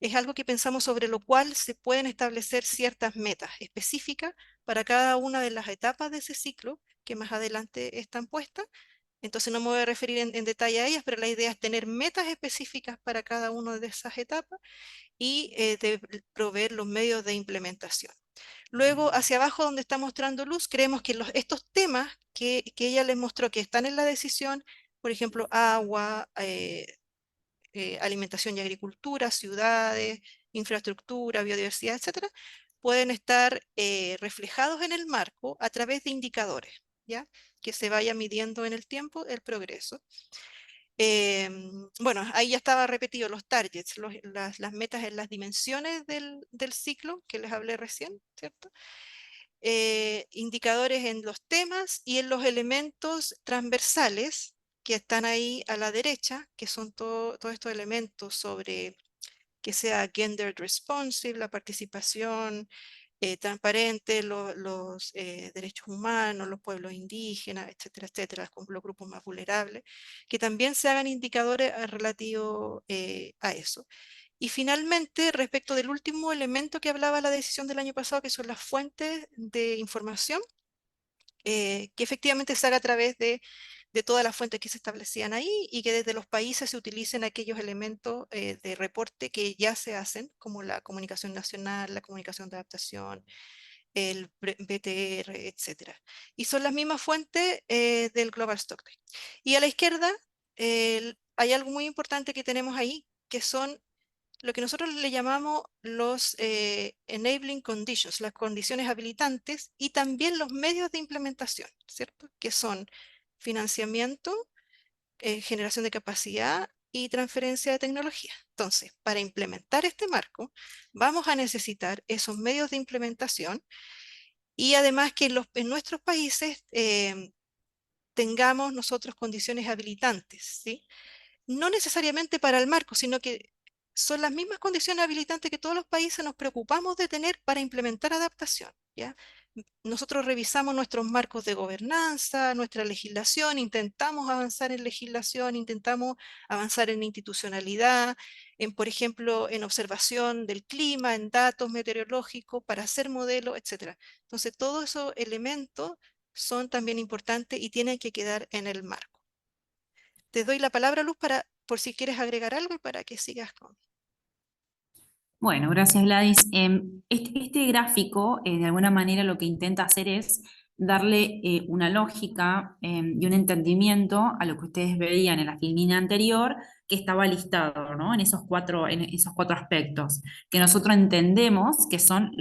es algo que pensamos sobre lo cual se pueden establecer ciertas metas específicas para cada una de las etapas de ese ciclo que más adelante están puestas. Entonces no me voy a referir en detalle a ellas, pero la idea es tener metas específicas para cada una de esas etapas y de proveer los medios de implementación. Luego, hacia abajo donde está mostrando Luz, creemos que estos temas que ella les mostró que están en la decisión, por ejemplo, agua, alimentación y agricultura, ciudades, infraestructura, biodiversidad, etcétera, pueden estar reflejados en el marco a través de indicadores, ¿ya? Que se vaya midiendo en el tiempo el progreso. Bueno, ahí ya estaba repetido los targets, las metas en las dimensiones del ciclo que les hablé recién, ¿cierto? Indicadores en los temas y en los elementos transversales que están ahí a la derecha, que son todos estos elementos sobre que sea gender responsive, la participación transparente, los derechos humanos, los pueblos indígenas, etcétera, etcétera, los grupos más vulnerables, que también se hagan indicadores relativos a eso. Y finalmente, respecto del último elemento que hablaba la decisión del año pasado, que son las fuentes de información, que efectivamente se haga a través de todas las fuentes que se establecían ahí y que desde los países se utilicen aquellos elementos de reporte que ya se hacen, como la comunicación nacional, la comunicación de adaptación, el BTR, etcétera. Y son las mismas fuentes del Global Stocktake. Y a la izquierda hay algo muy importante que tenemos ahí, que son lo que nosotros le llamamos los enabling conditions, las condiciones habilitantes y también los medios de implementación, ¿cierto? Que son financiamiento, generación de capacidad y transferencia de tecnología. Entonces, para implementar este marco, vamos a necesitar esos medios de implementación y además que en nuestros países tengamos nosotros condiciones habilitantes, ¿sí? No necesariamente para el marco, sino que son las mismas condiciones habilitantes que todos los países nos preocupamos de tener para implementar adaptación, ¿ya? Nosotros revisamos nuestros marcos de gobernanza, nuestra legislación, intentamos avanzar en legislación, intentamos avanzar en institucionalidad, por ejemplo, en observación del clima, en datos meteorológicos, para hacer modelos, etc. Entonces, todos esos elementos son también importantes y tienen que quedar en el marco. Te doy la palabra, Luz, por si quieres agregar algo y para que sigas con... Bueno, gracias Gladys. Este gráfico, de alguna manera, lo que intenta hacer es darle una lógica y un entendimiento a lo que ustedes veían en la filmina anterior, que estaba listado, ¿no? En esos cuatro aspectos, que nosotros entendemos que son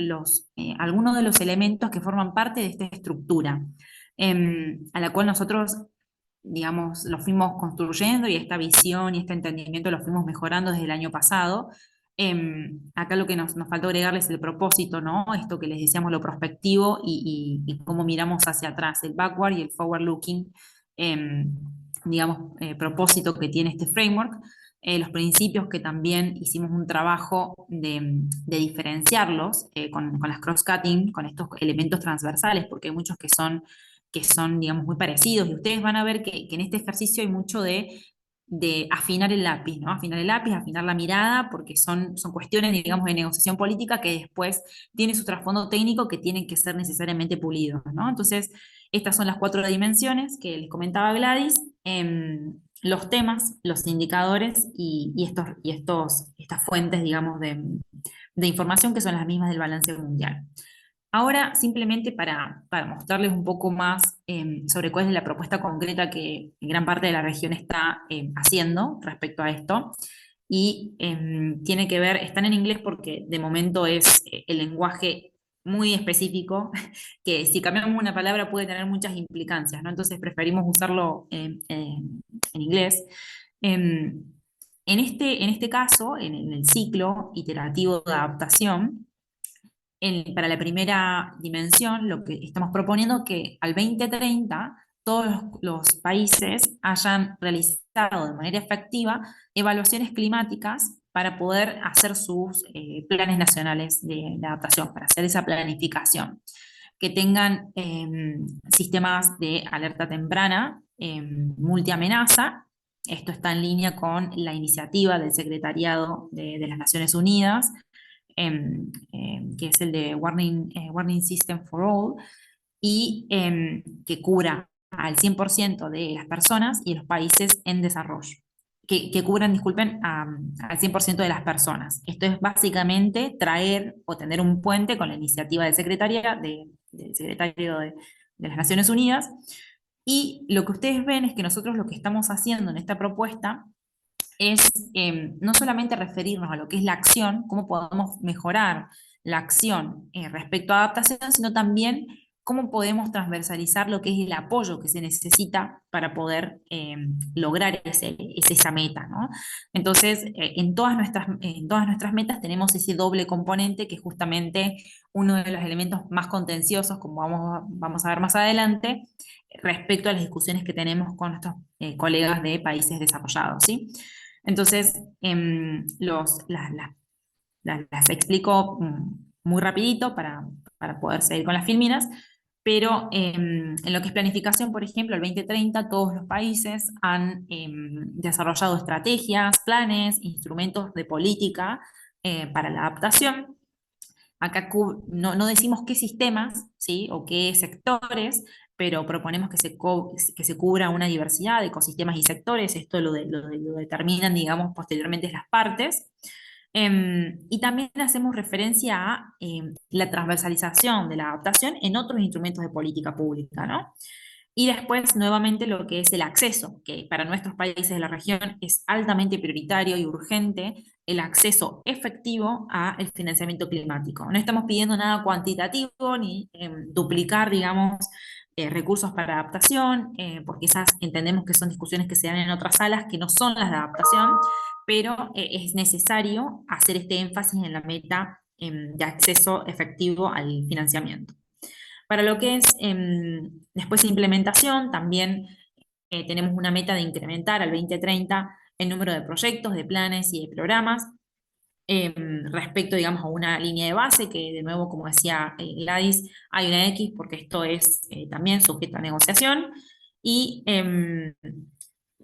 algunos de los elementos que forman parte de esta estructura, a la cual nosotros, digamos, lo fuimos construyendo y esta visión y este entendimiento lo fuimos mejorando desde el año pasado. Acá lo que nos faltó agregarles es el propósito, ¿no? Esto que les decíamos, lo prospectivo y cómo miramos hacia atrás, el backward y el forward looking, digamos, propósito que tiene este framework. Los principios que también hicimos un trabajo de diferenciarlos con las cross-cutting, con estos elementos transversales, porque hay muchos que que son, digamos, muy parecidos, y ustedes van a ver que en este ejercicio hay mucho de afinar el lápiz, ¿no? Afinar el lápiz, afinar la mirada, porque son cuestiones, digamos, de negociación política que después tiene su trasfondo técnico que tienen que ser necesariamente pulidos, ¿no? Entonces, estas son las 4 dimensiones que les comentaba Gladys, los temas, los indicadores estas fuentes, digamos, de información que son las mismas del balance mundial. Ahora, simplemente para mostrarles un poco más sobre cuál es la propuesta concreta que gran parte de la región está haciendo respecto a esto, y tiene que ver, están en inglés porque de momento es el lenguaje muy específico, que si cambiamos una palabra puede tener muchas implicancias, ¿no? Entonces preferimos usarlo en inglés. En este caso, en el ciclo iterativo de adaptación, para la primera dimensión, lo que estamos proponiendo es que al 2030 todos los países hayan realizado de manera efectiva evaluaciones climáticas para poder hacer sus planes nacionales de adaptación, para hacer esa planificación, que tengan sistemas de alerta temprana, multiamenaza. Esto está en línea con la iniciativa del Secretariado de las Naciones Unidas, que es el de Warning System for All, y que cubra al 100% de las personas y de los países en desarrollo. Que cubran, disculpen, al 100% de las personas. Esto es básicamente traer o tener un puente con la iniciativa del Secretario de las Naciones Unidas. Y lo que ustedes ven es que nosotros lo que estamos haciendo en esta propuesta es no solamente referirnos a lo que es la acción, cómo podemos mejorar la acción respecto a adaptación, sino también cómo podemos transversalizar lo que es el apoyo que se necesita para poder lograr esa meta, ¿no? Entonces, en todas nuestras metas tenemos ese doble componente, que es justamente uno de los elementos más contenciosos, como vamos a ver más adelante, respecto a las discusiones que tenemos con nuestros colegas de países desarrollados, ¿sí? Entonces, las explico muy rapidito para poder seguir con las filminas, pero en lo que es planificación, por ejemplo, el 2030 todos los países han desarrollado estrategias, planes, instrumentos de política para la adaptación. Acá no decimos qué sistemas, ¿sí? O qué sectores, pero proponemos que se cubra una diversidad de ecosistemas y sectores. Esto lo determinan, digamos, posteriormente las partes. Y también hacemos referencia a la transversalización de la adaptación en otros instrumentos de política pública, ¿no? Y después, nuevamente, lo que es el acceso, que para nuestros países de la región es altamente prioritario y urgente, el acceso efectivo al financiamiento climático. No estamos pidiendo nada cuantitativo ni duplicar, digamos, recursos para adaptación, porque esas entendemos que son discusiones que se dan en otras salas que no son las de adaptación, pero es necesario hacer este énfasis en la meta de acceso efectivo al financiamiento. Para lo que es después implementación, también tenemos una meta de incrementar al 2030 el número de proyectos, de planes y de programas respecto, digamos, a una línea de base que, de nuevo, como decía Gladys, hay una X porque esto es también sujeto a negociación, y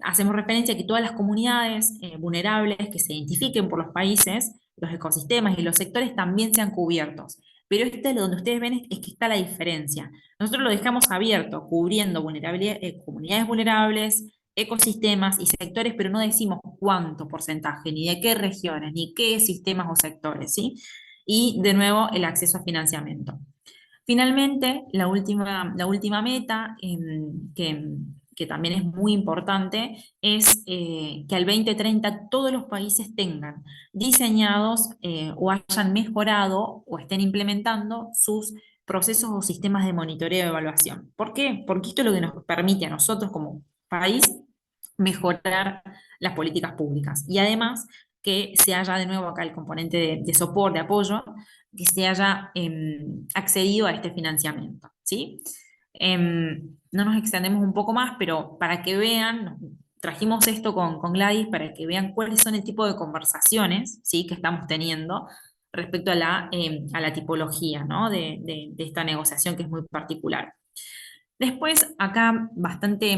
hacemos referencia a que todas las comunidades vulnerables que se identifiquen por los países, los ecosistemas y los sectores también sean cubiertos. Pero donde ustedes ven es que está la diferencia. Nosotros lo dejamos abierto, cubriendo comunidades vulnerables, ecosistemas y sectores, pero no decimos cuánto porcentaje, ni de qué regiones, ni qué sistemas o sectores, ¿sí? Y de nuevo, el acceso a financiamiento. Finalmente, la última meta, que también es muy importante, es que al 2030 todos los países tengan diseñados o hayan mejorado o estén implementando sus procesos o sistemas de monitoreo y evaluación. ¿Por qué? Porque esto es lo que nos permite a nosotros como país mejorar las políticas públicas. Y además que se haya de nuevo acá el componente de soporte, de apoyo, que se haya accedido a este financiamiento, ¿sí? No nos extendemos un poco más, pero para que vean, trajimos esto con Gladys para que vean cuáles son el tipo de conversaciones, ¿sí?, que estamos teniendo respecto a la tipología, ¿no?, de esta negociación, que es muy particular. Después, acá bastante,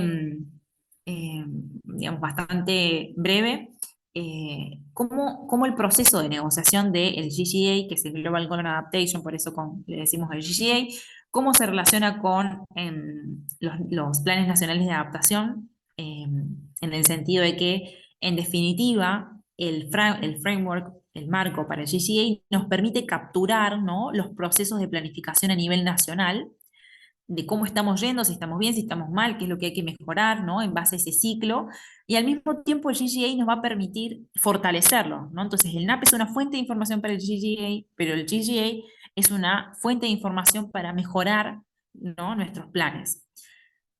digamos, bastante breve, cómo el proceso de negociación del GGA, que es el Global Goal Adaptation, por eso le decimos el GGA, cómo se relaciona con los planes nacionales de adaptación, en el sentido de que, en definitiva, el framework, el marco para el GGA nos permite capturar, ¿no?, los procesos de planificación a nivel nacional, de cómo estamos yendo, si estamos bien, si estamos mal, qué es lo que hay que mejorar, ¿no?, en base a ese ciclo, y al mismo tiempo el GGA nos va a permitir fortalecerlo, ¿no? Entonces el NAP es una fuente de información para el GGA, pero el GGA es una fuente de información para mejorar, ¿no?, nuestros planes.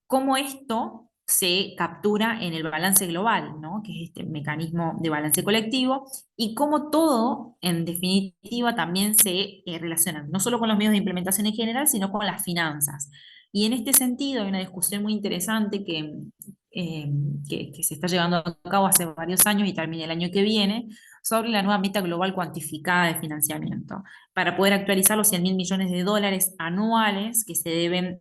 Cómo esto se captura en el balance global, ¿no?, que es este mecanismo de balance colectivo, y cómo todo, en definitiva, también se relaciona, no solo con los medios de implementación en general, sino con las finanzas. Y en este sentido hay una discusión muy interesante eh, que se está llevando a cabo hace varios años y termina el año que viene, sobre la nueva meta global cuantificada de financiamiento, para poder actualizar los 100.000 millones de dólares anuales que se deben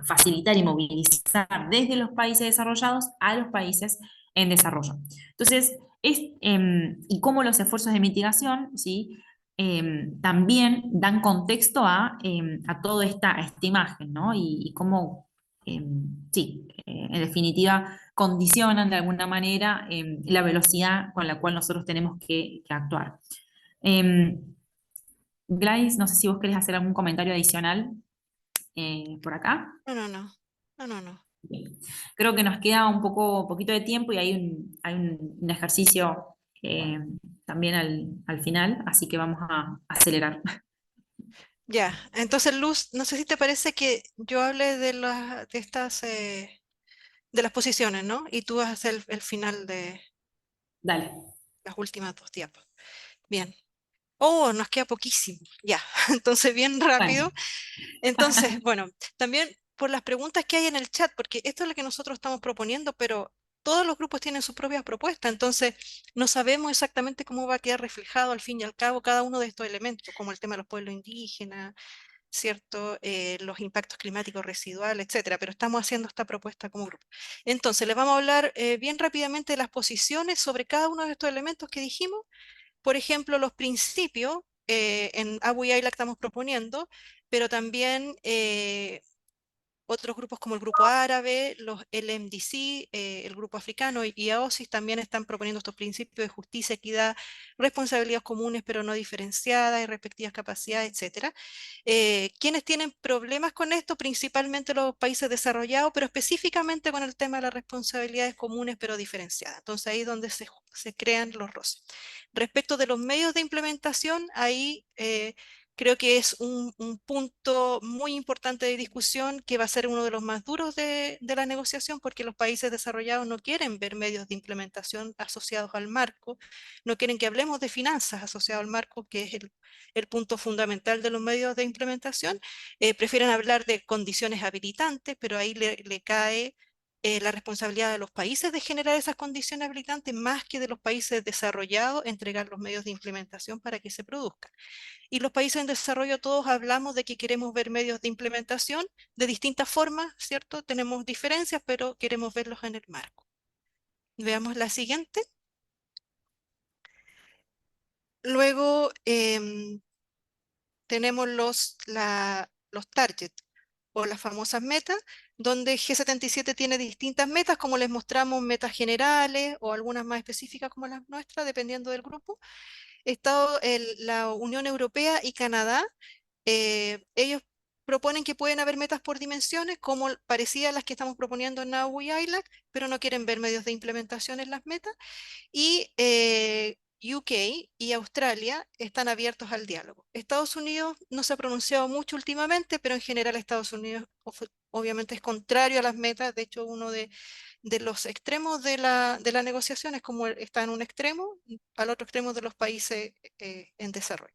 facilitar y movilizar desde los países desarrollados a los países en desarrollo. Entonces, y cómo los esfuerzos de mitigación, ¿sí?, también dan contexto a toda esta imagen, ¿no? Y cómo, sí, en definitiva, condicionan de alguna manera la velocidad con la cual nosotros tenemos que actuar. Gladys, no sé si vos querés hacer algún comentario adicional por acá. No, no, no, no, no, no. Bien. Creo que nos queda poquito de tiempo y hay un ejercicio también al final, así que vamos a acelerar. Ya, entonces Luz, no sé si te parece que yo hable de estas, de las posiciones, ¿no? Y tú haces el final de Dale. las últimas dos diapositivas. Bien. Oh, nos queda poquísimo. Ya, entonces bien Bueno, rápido. Entonces, bueno, también por las preguntas que hay en el chat, porque esto es lo que nosotros estamos proponiendo, pero todos los grupos tienen sus propias propuestas, entonces no sabemos exactamente cómo va a quedar reflejado al fin y al cabo cada uno de estos elementos, como el tema de los pueblos indígenas, ¿cierto? Los impactos climáticos residuales, etcétera, pero estamos haciendo esta propuesta como grupo. Entonces, les vamos a hablar bien rápidamente de las posiciones sobre cada uno de estos elementos que dijimos. Por ejemplo, los principios en Abu Yala que estamos proponiendo, pero también otros grupos como el Grupo Árabe, los LMDC, el Grupo Africano y AOSIS también están proponiendo estos principios de justicia, equidad, responsabilidades comunes pero no diferenciadas y respectivas capacidades, etc. ¿Quiénes tienen problemas con esto? Principalmente los países desarrollados, pero específicamente con el tema de las responsabilidades comunes pero diferenciadas. Entonces ahí es donde se crean los roces. Respecto de los medios de implementación, ahí creo que es un punto muy importante de discusión que va a ser uno de los más duros de la negociación porque los países desarrollados no quieren ver medios de implementación asociados al marco, no quieren que hablemos de finanzas asociados al marco, que es el punto fundamental de los medios de implementación. Prefieren hablar de condiciones habilitantes, pero ahí le cae la responsabilidad de los países de generar esas condiciones habilitantes más que de los países desarrollados entregar los medios de implementación para que se produzcan. Y los países en desarrollo todos hablamos de que queremos ver medios de implementación de distintas formas, ¿cierto? Tenemos diferencias, pero queremos verlos en el marco. Veamos la siguiente. Luego tenemos los targets o las famosas metas, donde G77 tiene distintas metas, como les mostramos, metas generales o algunas más específicas como las nuestras, dependiendo del grupo. La Unión Europea y Canadá, ellos proponen que pueden haber metas por dimensiones, como parecidas a las que estamos proponiendo en Nauru y ILAC, pero no quieren ver medios de implementación en las metas. Y UK y Australia están abiertos al diálogo. Estados Unidos no se ha pronunciado mucho últimamente, pero en general Estados Unidos obviamente es contrario a las metas. De hecho, uno de los extremos de la negociación es como está en un extremo, al otro extremo de los países en desarrollo.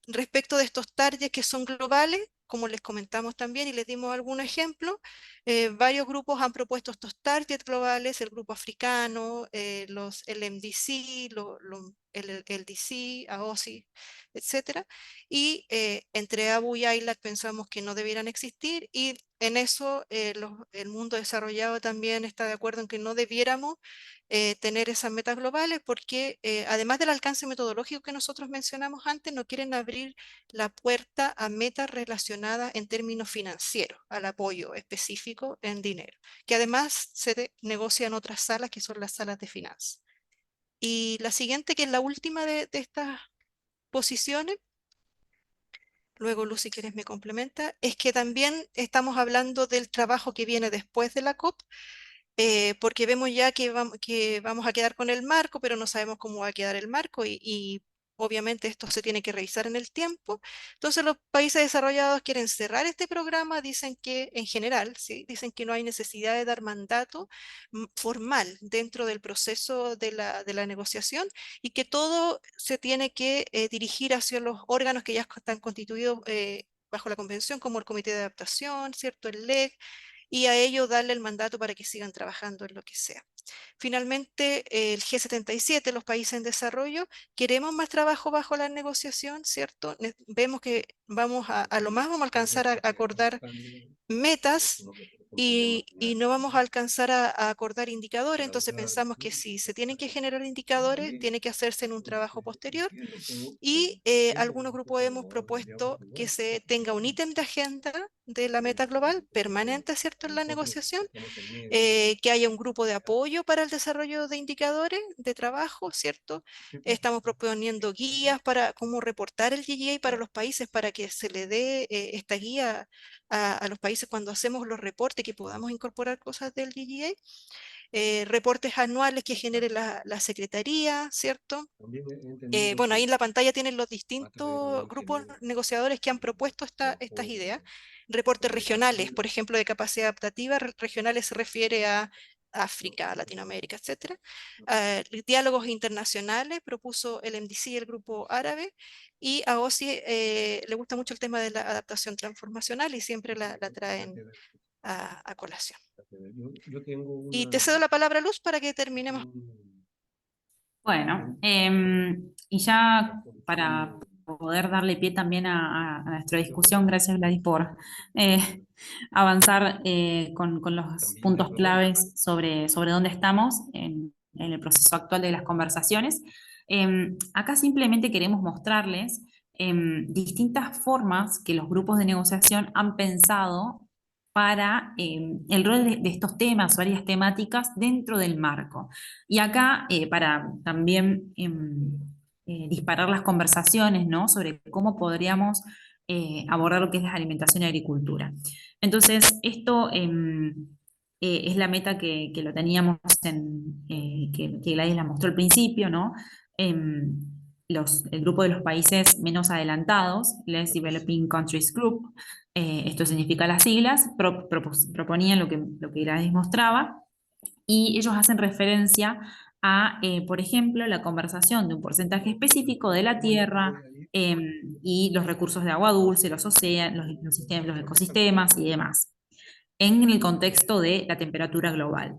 Respecto de estos targets que son globales, como les comentamos también y les dimos algún ejemplo, varios grupos han propuesto estos targets globales, el grupo africano, los LMDC, el LDC, AOSI, etcétera. Y entre ABU y ILAC pensamos que no debieran existir, y en eso el mundo desarrollado también está de acuerdo en que no debiéramos tener esas metas globales, porque además del alcance metodológico que nosotros mencionamos antes, no quieren abrir la puerta a metas relacionadas en términos financieros, al apoyo específico en dinero, que además se negocia en otras salas, que son las salas de finanzas. Y la siguiente, que es la última de estas posiciones, luego Lucy, si quieres me complementa, es que también estamos hablando del trabajo que viene después de la COP, porque vemos ya que vamos a quedar con el marco, pero no sabemos cómo va a quedar el marco, y obviamente esto se tiene que revisar en el tiempo. Entonces los países desarrollados quieren cerrar este programa, dicen que en general, ¿sí? Dicen que no hay necesidad de dar mandato formal dentro del proceso de la negociación, y que todo se tiene que dirigir hacia los órganos que ya están constituidos bajo la convención, como el Comité de Adaptación, ¿cierto? El LEC, y a ellos darle el mandato para que sigan trabajando en lo que sea. Finalmente, el G77, los países en desarrollo, queremos más trabajo bajo la negociación, ¿cierto? Vemos que a lo más vamos a alcanzar a acordar metas, y no vamos a alcanzar a acordar indicadores. Entonces pensamos que si se tienen que generar indicadores, tiene que hacerse en un trabajo posterior, y algunos grupos hemos propuesto que se tenga un ítem de agenda de la meta global permanente, ¿cierto?, en la negociación, que haya un grupo de apoyo para el desarrollo de indicadores de trabajo, ¿cierto? Estamos proponiendo guías para cómo reportar el GGA para los países, para que se le dé esta guía a los países cuando hacemos los reportes, que podamos incorporar cosas del GGA. Reportes anuales que genere la Secretaría, ¿cierto? Bueno, ahí en la pantalla tienen los distintos grupos negociadores que han propuesto estas ideas. Reportes regionales, por ejemplo, de capacidad adaptativa. Regionales se refiere a África, Latinoamérica, etc. Diálogos internacionales, propuso el MDC y el grupo árabe. Y a OSI le gusta mucho el tema de la adaptación transformacional, y siempre la traen a colación. Y te cedo la palabra, Luz, para que terminemos. Bueno, y ya para poder darle pie también a nuestra discusión, gracias Gladys por avanzar con los puntos claves sobre dónde estamos en el proceso actual de las conversaciones. Acá simplemente queremos mostrarles distintas formas que los grupos de negociación han pensado para el rol de estos temas o áreas temáticas dentro del marco. Y acá, para también disparar las conversaciones, ¿no?, sobre cómo podríamos abordar lo que es la alimentación y agricultura. Entonces, esto es la meta que lo teníamos que Gladys la mostró al principio, ¿no? El grupo de los países menos adelantados, Less Developing Countries Group, esto significa las siglas, proponían lo que Gladys mostraba, y ellos hacen referencia a, por ejemplo, la conversación de un porcentaje específico de la tierra y los recursos de agua dulce, los océanos, los ecosistemas y demás, en el contexto de la temperatura global.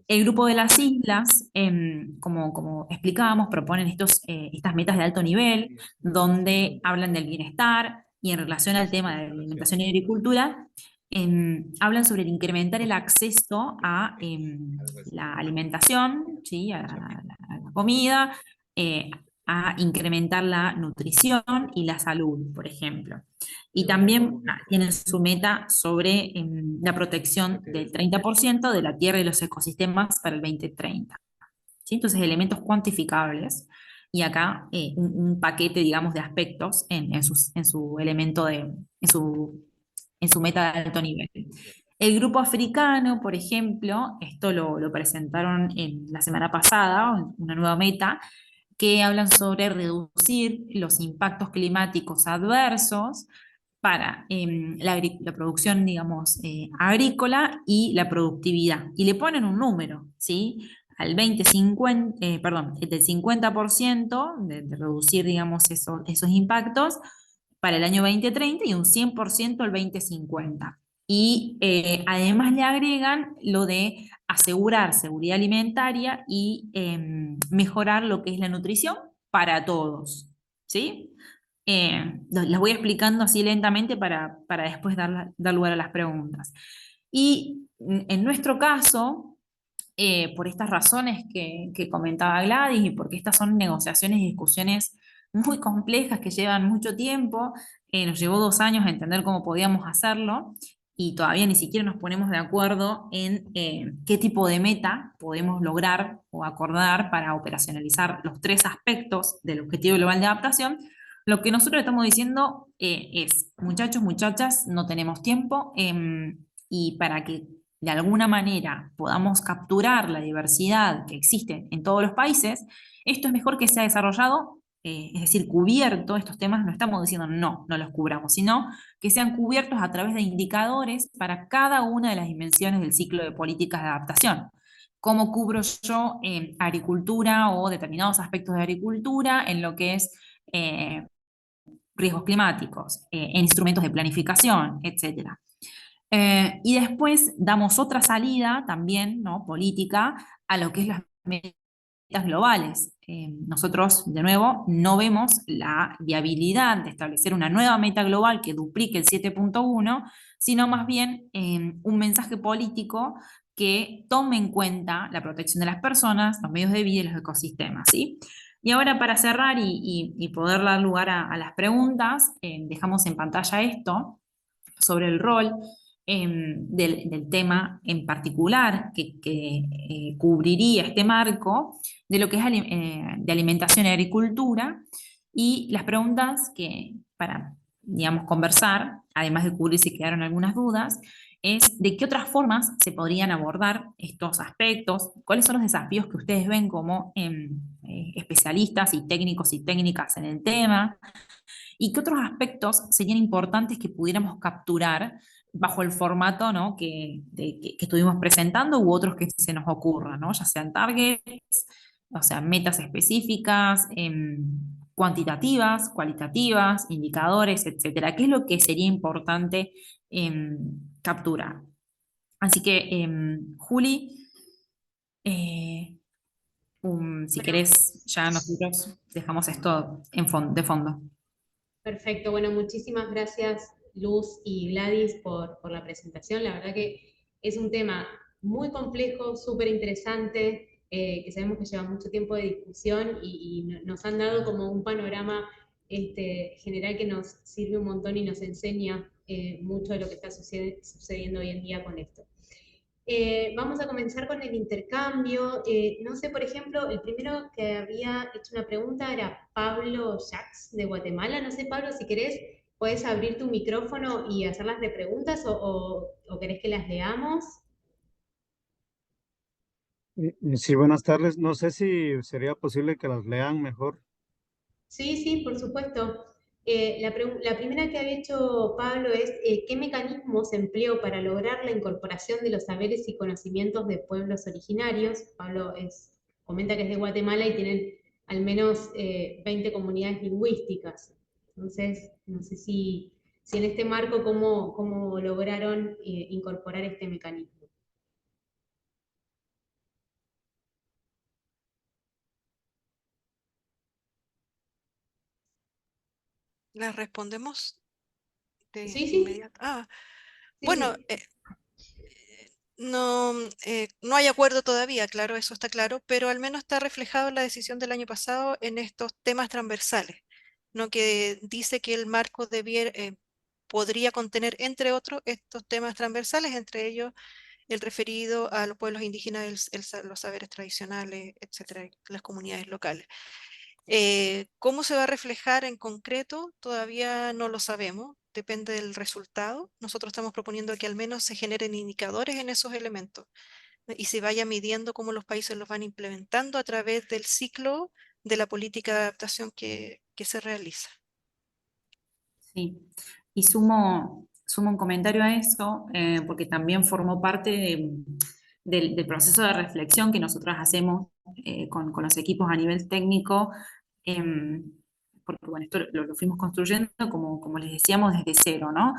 El grupo de las islas, como explicábamos, proponen estas metas de alto nivel, donde hablan del bienestar, y en relación al tema de alimentación y agricultura, hablan sobre incrementar el acceso a la alimentación, ¿sí?, a la comida, a incrementar la nutrición y la salud, por ejemplo. Y también tienen su meta sobre la protección del 30% de la tierra y los ecosistemas para el 2030. ¿Sí? Entonces, elementos cuantificables, y acá un paquete, digamos, de aspectos en su elemento en su meta de alto nivel. El grupo africano, por ejemplo, esto lo presentaron la semana pasada, una nueva meta, que hablan sobre reducir los impactos climáticos adversos para la producción, digamos, agrícola y la productividad. Y le ponen un número, ¿sí? Al del 50% de reducir, digamos, esos impactos para el año 2030, y un 100% al 2050. Y además le agregan lo de asegurar seguridad alimentaria y mejorar lo que es la nutrición para todos, ¿sí? Las voy explicando así lentamente para después dar lugar a las preguntas. Y en nuestro caso, por estas razones que comentaba Gladys y porque estas son negociaciones y discusiones muy complejas que llevan mucho tiempo, nos llevó 2 años a entender cómo podíamos hacerlo y todavía ni siquiera nos ponemos de acuerdo en qué tipo de meta podemos lograr o acordar para operacionalizar los 3 aspectos del Objetivo Global de Adaptación. Lo que nosotros estamos diciendo es, muchachos, muchachas, no tenemos tiempo y para que de alguna manera podamos capturar la diversidad que existe en todos los países, esto es mejor que sea desarrollado, es decir, cubierto, estos temas no estamos diciendo no los cubramos, sino que sean cubiertos a través de indicadores para cada una de las dimensiones del ciclo de políticas de adaptación. ¿Cómo cubro yo agricultura o determinados aspectos de agricultura en lo que es riesgos climáticos, en instrumentos de planificación, etcétera? Y después damos otra salida también, ¿no?, política, a lo que es las metas globales. Nosotros, de nuevo, no vemos la viabilidad de establecer una nueva meta global que duplique el 7.1, sino más bien un mensaje político que tome en cuenta la protección de las personas, los medios de vida y los ecosistemas, ¿sí? Y ahora, para cerrar y poder dar lugar a las preguntas, dejamos en pantalla esto sobre el rol del tema en particular que cubriría este marco de lo que es de alimentación y agricultura, y las preguntas que para, digamos, conversar, además de cubrir si quedaron algunas dudas, es de qué otras formas se podrían abordar estos aspectos, cuáles son los desafíos que ustedes ven como especialistas y técnicos y técnicas en el tema, y qué otros aspectos serían importantes que pudiéramos capturar bajo el formato, ¿no?, que estuvimos presentando, u otros que se nos ocurran, ¿no?, ya sean targets, o sea, metas específicas, cuantitativas, cualitativas, indicadores, etcétera. ¿Qué es lo que sería importante capturar? Así que, Juli, si querés, ya nosotros dejamos esto de fondo. Perfecto, bueno, muchísimas gracias Luz y Gladys por la presentación. La verdad que es un tema muy complejo, súper interesante, que sabemos que lleva mucho tiempo de discusión y nos han dado como un panorama general que nos sirve un montón y nos enseña mucho de lo que está sucediendo hoy en día con esto. Vamos a comenzar con el intercambio. No sé, por ejemplo, el primero que había hecho una pregunta era Pablo Jacques de Guatemala. No sé, Pablo, si querés, puedes abrir tu micrófono y hacer las preguntas o querés que las leamos. Sí, buenas tardes. No sé si sería posible que las lean mejor. Sí, sí, por supuesto. La primera que había hecho Pablo es ¿qué mecanismos empleó para lograr la incorporación de los saberes y conocimientos de pueblos originarios? Pablo comenta que es de Guatemala y tienen al menos 20 comunidades lingüísticas. Entonces, no sé si en este marco cómo lograron incorporar este mecanismo. ¿Las respondemos de Sí, sí, inmediato? sí, Bueno, sí. no, no hay acuerdo todavía, claro, eso está claro, pero al menos está reflejado en la decisión del año pasado en estos temas transversales, ¿no? Que dice que el marco podría contener, entre otros, estos temas transversales, entre ellos el referido a los pueblos indígenas, los saberes tradicionales, etcétera, las comunidades locales. ¿Cómo se va a reflejar en concreto? Todavía no lo sabemos, depende del resultado. Nosotros estamos proponiendo que al menos se generen indicadores en esos elementos, ¿no? Y se vaya midiendo cómo los países los van implementando a través del ciclo de la política de adaptación que se realiza. Sí, y sumo un comentario a eso, porque también formó parte del proceso de reflexión que nosotros hacemos con los equipos a nivel técnico, em, porque bueno, esto lo fuimos construyendo, como les decíamos, desde cero, ¿no?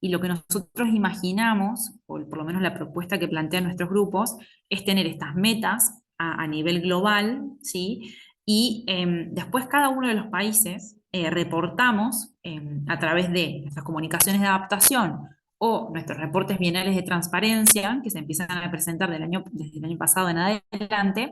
Y lo que nosotros imaginamos, o por lo menos la propuesta que plantean nuestros grupos, es tener estas metas a nivel global, ¿sí? Y después cada uno de los países reportamos a través de nuestras comunicaciones de adaptación o nuestros reportes bienales de transparencia, que se empiezan a presentar desde el año pasado en adelante.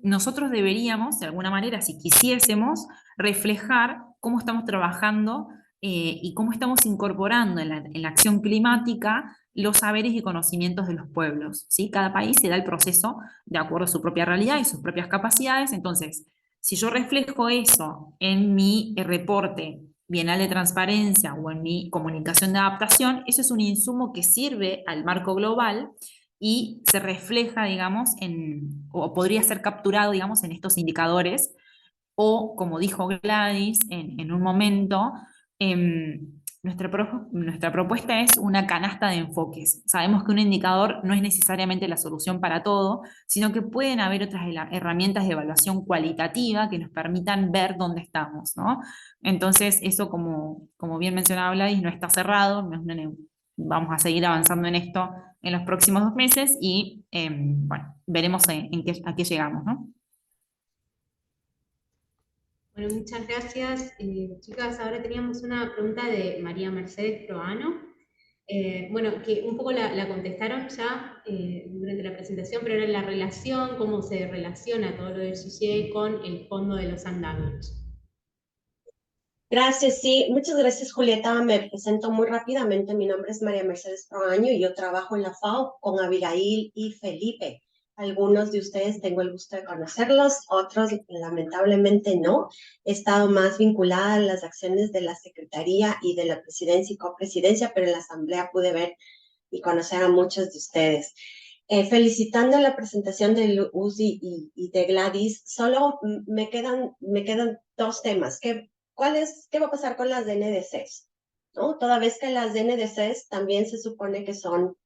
Nosotros deberíamos, de alguna manera, si quisiésemos, reflejar cómo estamos trabajando y cómo estamos incorporando en la acción climática los saberes y conocimientos de los pueblos, ¿sí? Cada país se da el proceso de acuerdo a su propia realidad y sus propias capacidades. Entonces, si yo reflejo eso en mi reporte bienal de transparencia o en mi comunicación de adaptación, eso es un insumo que sirve al marco global y se refleja, digamos, o podría ser capturado, digamos, en estos indicadores, o como dijo Gladys en un momento, nuestra propuesta es una canasta de enfoques. Sabemos que un indicador no es necesariamente la solución para todo, sino que pueden haber otras herramientas de evaluación cualitativa que nos permitan ver dónde estamos, ¿no? Entonces, eso, como bien mencionaba Gladys, no está cerrado, vamos a seguir avanzando en esto en los próximos 2 meses y, bueno, veremos a qué llegamos, ¿no? Bueno, muchas gracias. Chicas, ahora teníamos una pregunta de María Mercedes Proano. Bueno, que un poco la contestaron ya durante la presentación, pero era la relación, cómo se relaciona todo lo del GIE con el fondo de los Undamaged. Gracias, sí. Muchas gracias, Julieta. Me presento muy rápidamente. Mi nombre es María Mercedes Proaño y yo trabajo en la FAO con Abigail y Felipe. Algunos de ustedes tengo el gusto de conocerlos, otros lamentablemente no. He estado más vinculada a las acciones de la Secretaría y de la Presidencia y Copresidencia, pero en la Asamblea pude ver y conocer a muchos de ustedes. Felicitando la presentación de Luz y de Gladys, solo me quedan 2 temas. ¿Qué va a pasar con las NDCs? ¿No? Toda vez que las NDCs también se supone que son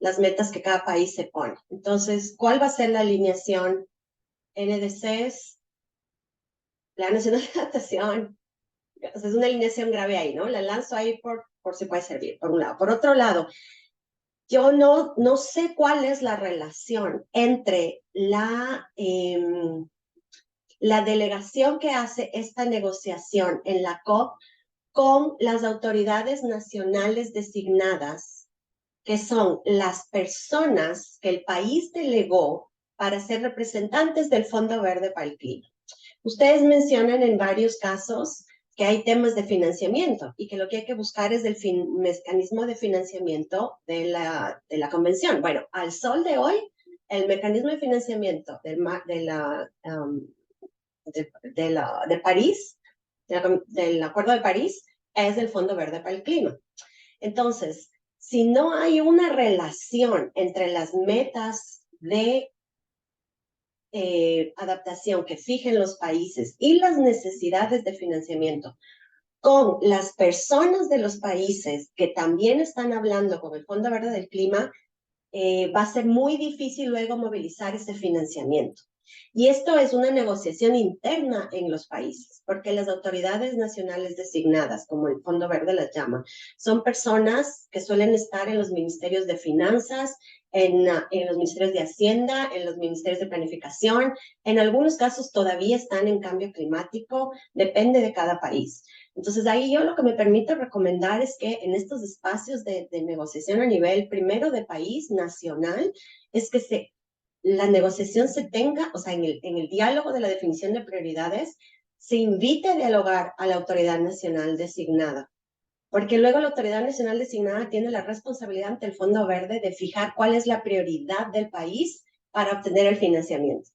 las metas que cada país se pone. Entonces, ¿cuál va a ser la alineación? NDCs, Plan Nacional de Adaptación. O sea, es una alineación grave ahí, ¿no? La lanzo ahí por si puede servir, por un lado. Por otro lado, yo no sé cuál es la relación entre la delegación que hace esta negociación en la COP con las autoridades nacionales designadas, que son las personas que el país delegó para ser representantes del Fondo Verde para el Clima. Ustedes mencionan en varios casos que hay temas de financiamiento y que lo que hay que buscar es el mecanismo de financiamiento de la convención. Bueno, al sol de hoy, el mecanismo de financiamiento de París, del Acuerdo de París, es el Fondo Verde para el Clima. Entonces, si no hay una relación entre las metas de adaptación que fijen los países y las necesidades de financiamiento con las personas de los países que también están hablando con el Fondo Verde del Clima, va a ser muy difícil luego movilizar ese financiamiento. Y esto es una negociación interna en los países, porque las autoridades nacionales designadas, como el Fondo Verde las llama, son personas que suelen estar en los ministerios de finanzas, en los ministerios de Hacienda, en los ministerios de planificación, en algunos casos todavía están en cambio climático, depende de cada país. Entonces ahí yo lo que me permito recomendar es que en estos espacios de negociación a nivel primero de país, nacional, es que la negociación se tenga, o sea, en el diálogo de la definición de prioridades, se invite a dialogar a la autoridad nacional designada. Porque luego la autoridad nacional designada tiene la responsabilidad ante el Fondo Verde de fijar cuál es la prioridad del país para obtener el financiamiento.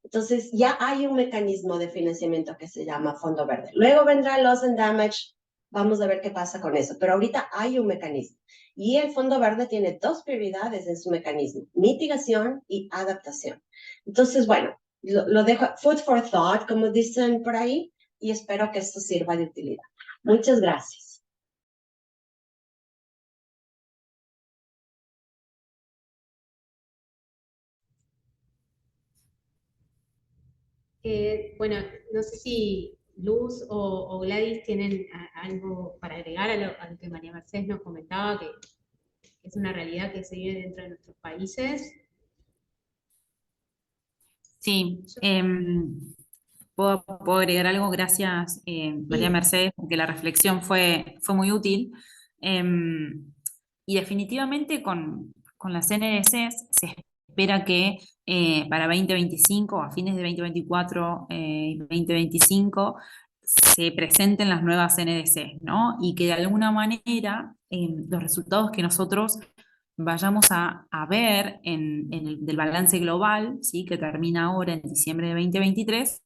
Entonces ya hay un mecanismo de financiamiento que se llama Fondo Verde. Luego vendrá Loss and Damage, vamos a ver qué pasa con eso, pero ahorita hay un mecanismo. Y el Fondo Verde tiene 2 prioridades en su mecanismo, mitigación y adaptación. Entonces, bueno, lo dejo food for thought, como dicen por ahí, y espero que esto sirva de utilidad. Muchas gracias. Bueno, no sé si Luz o Gladys tienen algo para agregar a lo que María Mercedes nos comentaba, que es una realidad que se vive dentro de nuestros países. Sí, puedo agregar algo, gracias María Sí. Mercedes, porque la reflexión fue muy útil. Y definitivamente con las NDCs se espera que para 2025, a fines de 2024 y 2025, se presenten las nuevas NDCs, ¿no? Y que de alguna manera los resultados que nosotros vayamos a ver en del balance global, ¿sí? Que termina ahora en diciembre de 2023,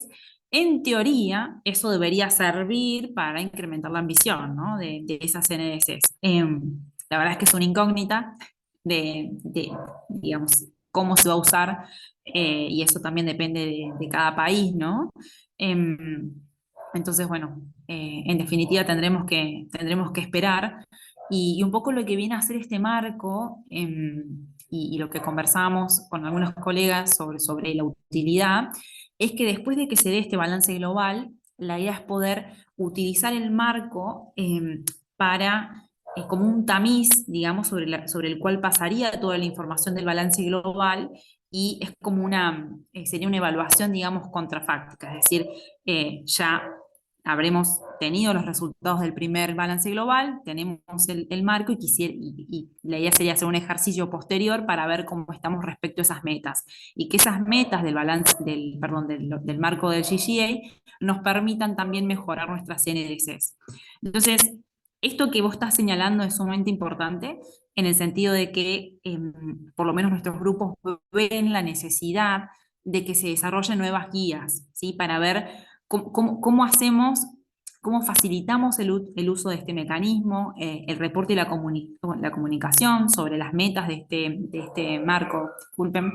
en teoría eso debería servir para incrementar la ambición, ¿no? de esas NDCs. La verdad es que es una incógnita digamos, cómo se va a usar, y eso también depende de cada país, ¿no? Em, entonces, bueno, en definitiva tendremos que esperar. Y un poco lo que viene a hacer este marco, y lo que conversamos con algunos colegas sobre la utilidad, es que después de que se dé este balance global, la idea es poder utilizar el marco para, como un tamiz, digamos, sobre el cual pasaría toda la información del balance global, y es como sería una evaluación, digamos, contrafáctica, es decir, ya habremos tenido los resultados del primer balance global, tenemos el marco y la idea sería hacer un ejercicio posterior para ver cómo estamos respecto a esas metas y que esas metas del balance, del marco del GGA nos permitan también mejorar nuestras NDCs. Entonces, esto que vos estás señalando es sumamente importante en el sentido de que por lo menos nuestros grupos ven la necesidad de que se desarrollen nuevas guías, ¿sí? Para ver cómo hacemos, cómo facilitamos el uso de este mecanismo, el reporte y la comunicación sobre las metas de este marco, disculpen.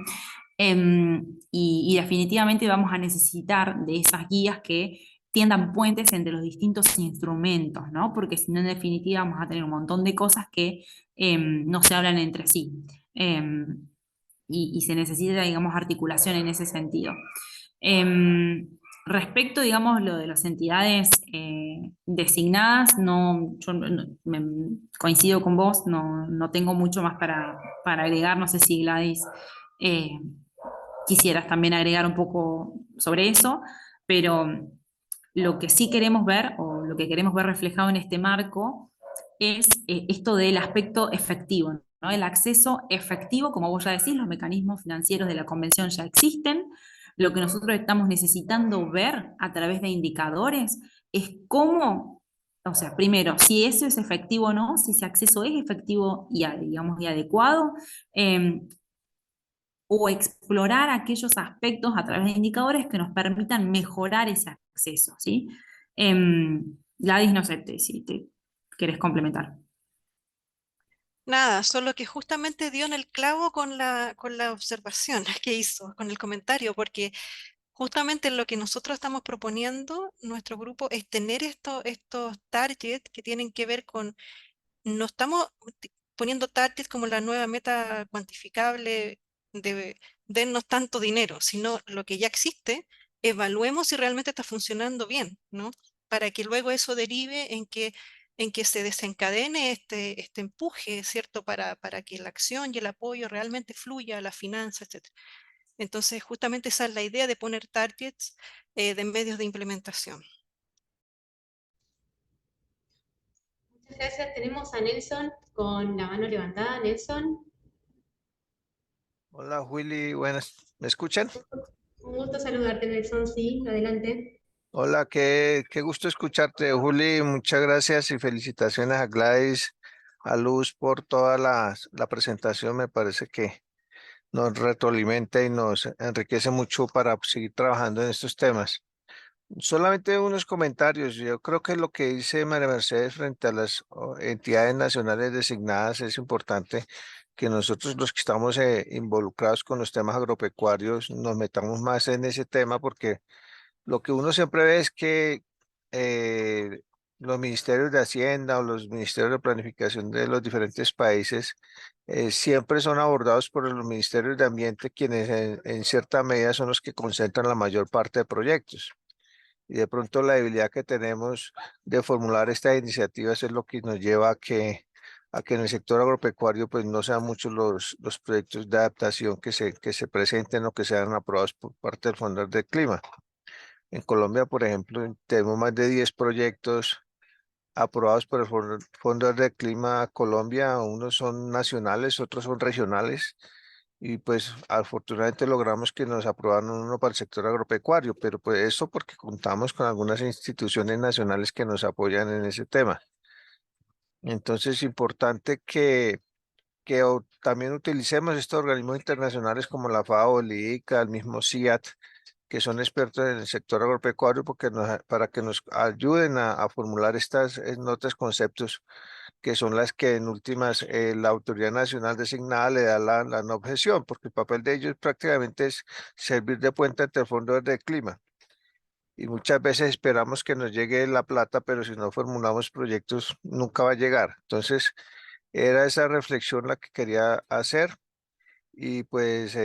Y definitivamente vamos a necesitar de esas guías que tiendan puentes entre los distintos instrumentos, ¿no? Porque si no, en definitiva, vamos a tener un montón de cosas que no se hablan entre sí. Y se necesita, digamos, articulación en ese sentido. Respecto, digamos, lo de las entidades designadas, coincido con vos, no tengo mucho más para agregar, no sé si Gladys eh, quisieras también agregar un poco sobre eso, pero lo que sí queremos ver, o lo que queremos ver reflejado en este marco, es esto del aspecto efectivo, ¿no? El acceso efectivo, como vos ya decís, los mecanismos financieros de la convención ya existen. Lo que nosotros estamos necesitando ver a través de indicadores es cómo, o sea, primero, si eso es efectivo o no, si ese acceso es efectivo digamos, y adecuado, o explorar aquellos aspectos a través de indicadores que nos permitan mejorar ese acceso, ¿sí? Gladys, no sé si te querés complementar. Nada, solo que justamente dio en el clavo con la observación que hizo, con el comentario, porque justamente lo que nosotros estamos proponiendo, nuestro grupo, es tener estos targets que tienen que ver con, no estamos poniendo targets como la nueva meta cuantificable de dennos tanto dinero, sino lo que ya existe, evaluemos si realmente está funcionando bien, ¿no? Para que luego eso derive en que se desencadene este empuje, ¿cierto? Para que la acción y el apoyo realmente fluya a la finanza, etc. Entonces, justamente esa es la idea de poner targets de medios de implementación. Muchas gracias. Tenemos a Nelson con la mano levantada. Nelson, Hola Willy, buenas, ¿me escuchan? un gusto saludarte, Nelson. Sí, adelante. Hola, qué gusto escucharte, Juli. Muchas gracias y felicitaciones a Gladys, a Luz por toda la presentación. Me parece que nos retroalimenta y nos enriquece mucho para seguir trabajando en estos temas. Solamente unos comentarios. Yo creo que lo que dice María Mercedes frente a las entidades nacionales designadas es importante que nosotros los que estamos involucrados con los temas agropecuarios nos metamos más en ese tema porque lo que uno siempre ve es que eh, los ministerios de Hacienda o los ministerios de planificación de los diferentes países siempre son abordados por los ministerios de Ambiente, quienes en cierta medida son los que concentran la mayor parte de proyectos. Y de pronto la debilidad que tenemos de formular estas iniciativas es lo que nos lleva a que en el sector agropecuario pues no sean muchos los proyectos de adaptación que se presenten o que sean aprobados por parte del Fondo del Clima. En Colombia, por ejemplo, tenemos más de 10 proyectos aprobados por el Fondo del Clima Colombia. Unos son nacionales, otros son regionales. Y pues afortunadamente logramos que nos aprobaran uno para el sector agropecuario, pero pues eso porque contamos con algunas instituciones nacionales que nos apoyan en ese tema. Entonces es importante que también utilicemos estos organismos internacionales como la FAO, el IICA, el mismo CIAT, que son expertos en el sector agropecuario para que nos ayuden a formular estas notas conceptos, que son las que en últimas la autoridad nacional designada le da la no objeción, porque el papel de ellos prácticamente es servir de puente ante el Fondo de Clima. Y muchas veces esperamos que nos llegue la plata, pero si no formulamos proyectos, nunca va a llegar. Entonces, era esa reflexión la que quería hacer. Y pues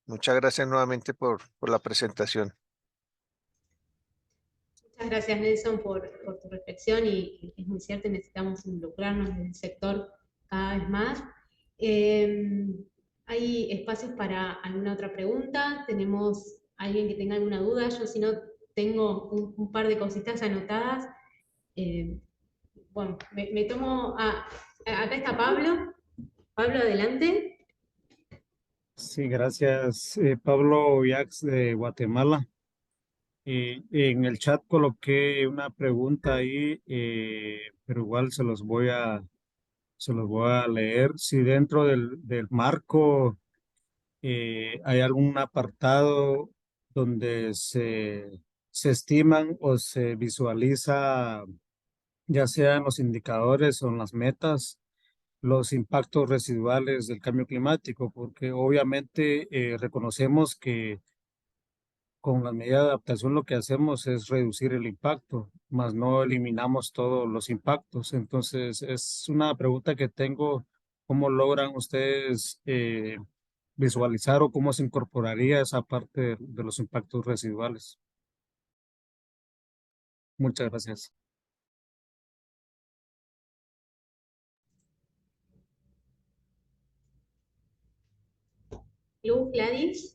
muchas gracias nuevamente por la presentación. Muchas gracias, Nelson, por tu reflexión y es muy cierto, necesitamos involucrarnos en el sector cada vez más. ¿Hay espacios para alguna otra pregunta? ¿Tenemos alguien que tenga alguna duda? Yo, si no, tengo un par de cositas anotadas. Bueno, me tomo... acá está Pablo. Pablo, adelante. Sí, gracias. Pablo Viax de Guatemala. En el chat coloqué una pregunta ahí, pero igual se los voy a leer. Si dentro del marco hay algún apartado donde se estiman o se visualiza, ya sean los indicadores o en las metas, los impactos residuales del cambio climático, porque obviamente reconocemos que con la medida de adaptación lo que hacemos es reducir el impacto, más no eliminamos todos los impactos. Entonces, es una pregunta que tengo, ¿cómo logran ustedes visualizar o cómo se incorporaría esa parte de los impactos residuales? Muchas gracias. Luz, Gladys.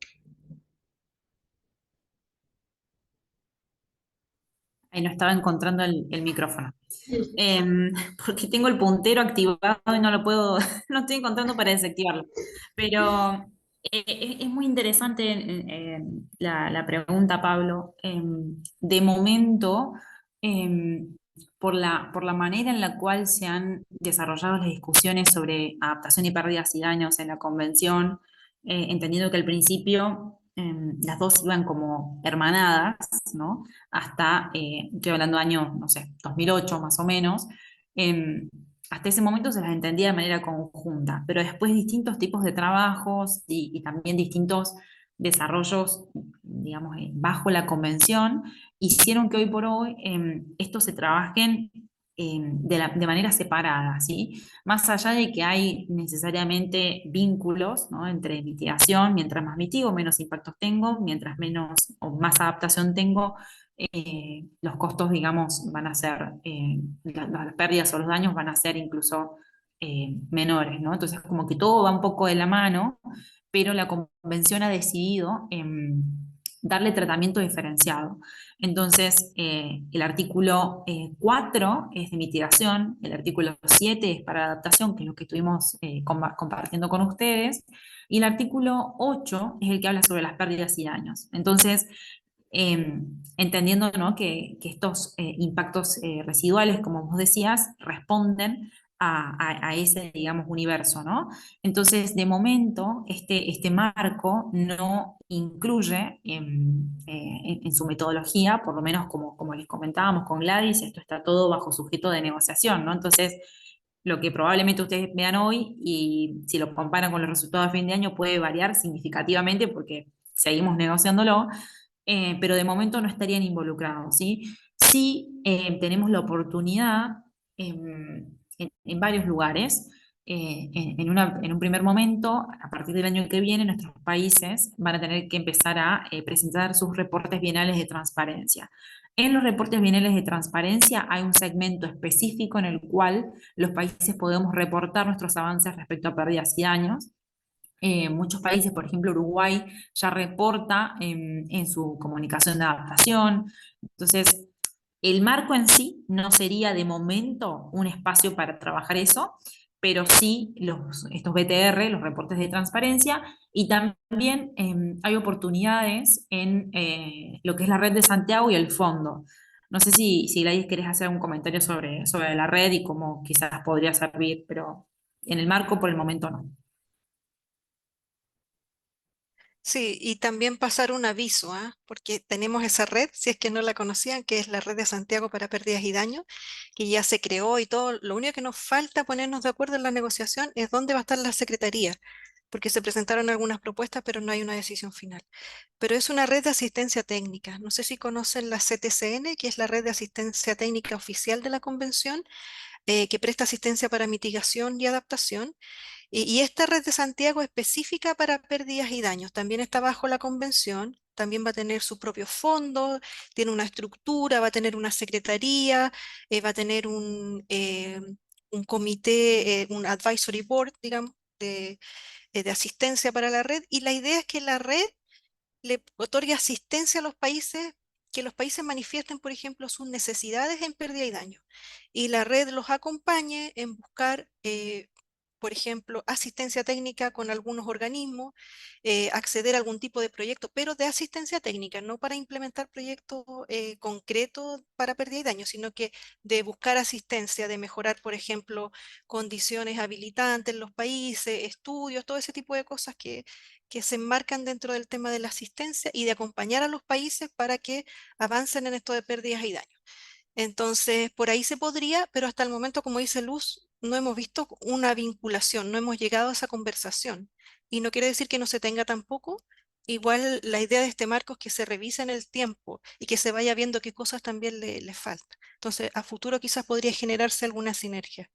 Ahí no estaba encontrando el micrófono. Porque tengo el puntero activado y no lo puedo, no estoy encontrando para desactivarlo. Pero es muy interesante la pregunta, Pablo. De momento, por la manera en la cual se han desarrollado las discusiones sobre adaptación y pérdidas y daños en la convención, entendiendo que al principio las dos iban como hermanadas, ¿no? Hasta, estoy hablando de año, no sé, 2008 más o menos, hasta ese momento se las entendía de manera conjunta, pero después distintos tipos de trabajos y también distintos desarrollos, digamos, bajo la convención, hicieron que hoy por hoy estos se trabajen de manera separada, ¿sí? Más allá de que hay necesariamente vínculos, ¿no? Entre mitigación, mientras más mitigo, menos impactos tengo, mientras menos o más adaptación tengo, los costos, digamos, van a ser, las pérdidas o los daños van a ser incluso menores, ¿no? Entonces, como que todo va un poco de la mano, pero la convención ha decidido darle tratamiento diferenciado. Entonces, el artículo 4 es de mitigación, el artículo 7 es para adaptación, que es lo que estuvimos compartiendo con ustedes, y el artículo 8 es el que habla sobre las pérdidas y daños. Entonces, entendiendo, ¿no? que estos impactos residuales, como vos decías, responden a ese, digamos, universo, ¿no? Entonces, de momento, este marco no incluye en su metodología, por lo menos como les comentábamos con Gladys, esto está todo bajo sujeto de negociación, ¿no? Entonces, lo que probablemente ustedes vean hoy, y si lo comparan con los resultados de fin de año, puede variar significativamente porque seguimos negociándolo, pero de momento no estarían involucrados, ¿sí? Sí, tenemos la oportunidad en varios lugares. En un primer momento, a partir del año que viene, nuestros países van a tener que empezar a presentar sus reportes bienales de transparencia. En los reportes bienales de transparencia hay un segmento específico en el cual los países podemos reportar nuestros avances respecto a pérdidas y daños. Muchos países, por ejemplo Uruguay, ya reporta en su comunicación de adaptación. Entonces, el marco en sí no sería de momento un espacio para trabajar eso, pero sí estos BTR, los reportes de transparencia, y también hay oportunidades en lo que es la red de Santiago y el fondo. No sé si Gladys querés hacer un comentario sobre la red y cómo quizás podría servir, pero en el marco por el momento no. Sí, y también pasar un aviso, ¿ah? Porque tenemos esa red, si es que no la conocían, que es la red de Santiago para pérdidas y daños, que ya se creó y todo. Lo único que nos falta ponernos de acuerdo en la negociación es dónde va a estar la secretaría, porque se presentaron algunas propuestas, pero no hay una decisión final. Pero es una red de asistencia técnica. No sé si conocen la CTCN, que es la red de asistencia técnica oficial de la convención, que presta asistencia para mitigación y adaptación. Y esta red de Santiago específica para pérdidas y daños también está bajo la convención, también va a tener sus propios fondos, tiene una estructura, va a tener una secretaría, va a tener un comité, un advisory board, digamos, de asistencia para la red. Y la idea es que la red le otorgue asistencia a los países, que los países manifiesten, por ejemplo, sus necesidades en pérdida y daño. Y la red los acompañe en buscar, por ejemplo, asistencia técnica con algunos organismos, acceder a algún tipo de proyecto, pero de asistencia técnica, no para implementar proyectos concretos para pérdida y daño, sino que de buscar asistencia, de mejorar, por ejemplo, condiciones habilitantes en los países, estudios, todo ese tipo de cosas que se enmarcan dentro del tema de la asistencia y de acompañar a los países para que avancen en esto de pérdidas y daños. Entonces, por ahí se podría, pero hasta el momento, como dice Luz, no hemos visto una vinculación, no hemos llegado a esa conversación. Y no quiere decir que no se tenga tampoco. Igual la idea de este marco es que se revise en el tiempo y que se vaya viendo qué cosas también le faltan. Entonces, a futuro quizás podría generarse alguna sinergia.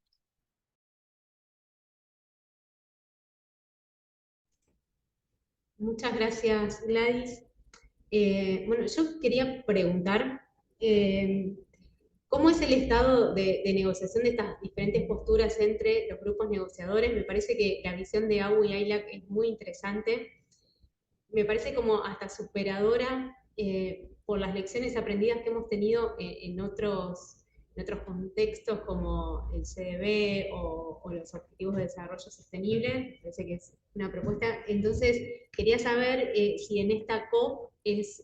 Muchas gracias, Gladys. Bueno, yo quería preguntar, ¿cómo es el estado de negociación de estas diferentes posturas entre los grupos negociadores? Me parece que la visión de AU y AILAC es muy interesante. Me parece como hasta superadora por las lecciones aprendidas que hemos tenido en otros contextos como el CDB o los Objetivos de Desarrollo Sostenible. Me parece que es una propuesta. Entonces, quería saber si en esta COP es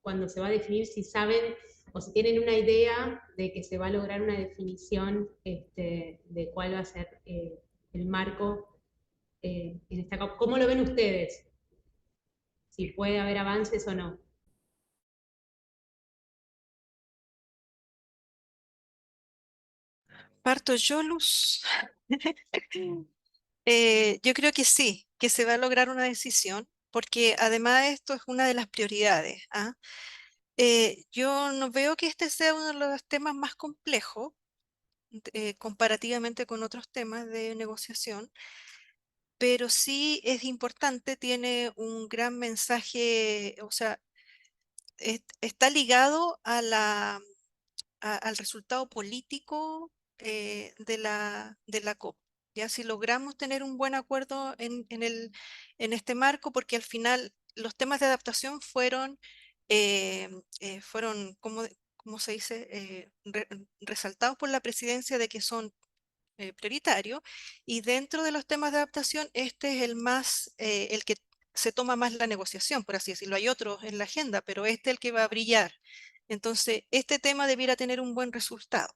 cuando se va a definir, si saben o si tienen una idea de que se va a lograr una definición de cuál va a ser el marco en esta COP. ¿Cómo lo ven ustedes? Si puede haber avances o no. Parto yo, Luz. Yo creo que sí, que se va a lograr una decisión, porque además esto es una de las prioridades, ¿ah? Yo no veo que este sea uno de los temas más complejos comparativamente con otros temas de negociación, pero sí es importante, tiene un gran mensaje, o sea, está ligado a al resultado político de la COP. Ya si logramos tener un buen acuerdo en este marco, porque al final los temas de adaptación fueron ¿cómo se dice? Resaltados por la presidencia de que son prioritarios, y dentro de los temas de adaptación este es el que se toma más la negociación, por así decirlo. Hay otros en la agenda, pero este es el que va a brillar. Entonces, este tema debiera tener un buen resultado.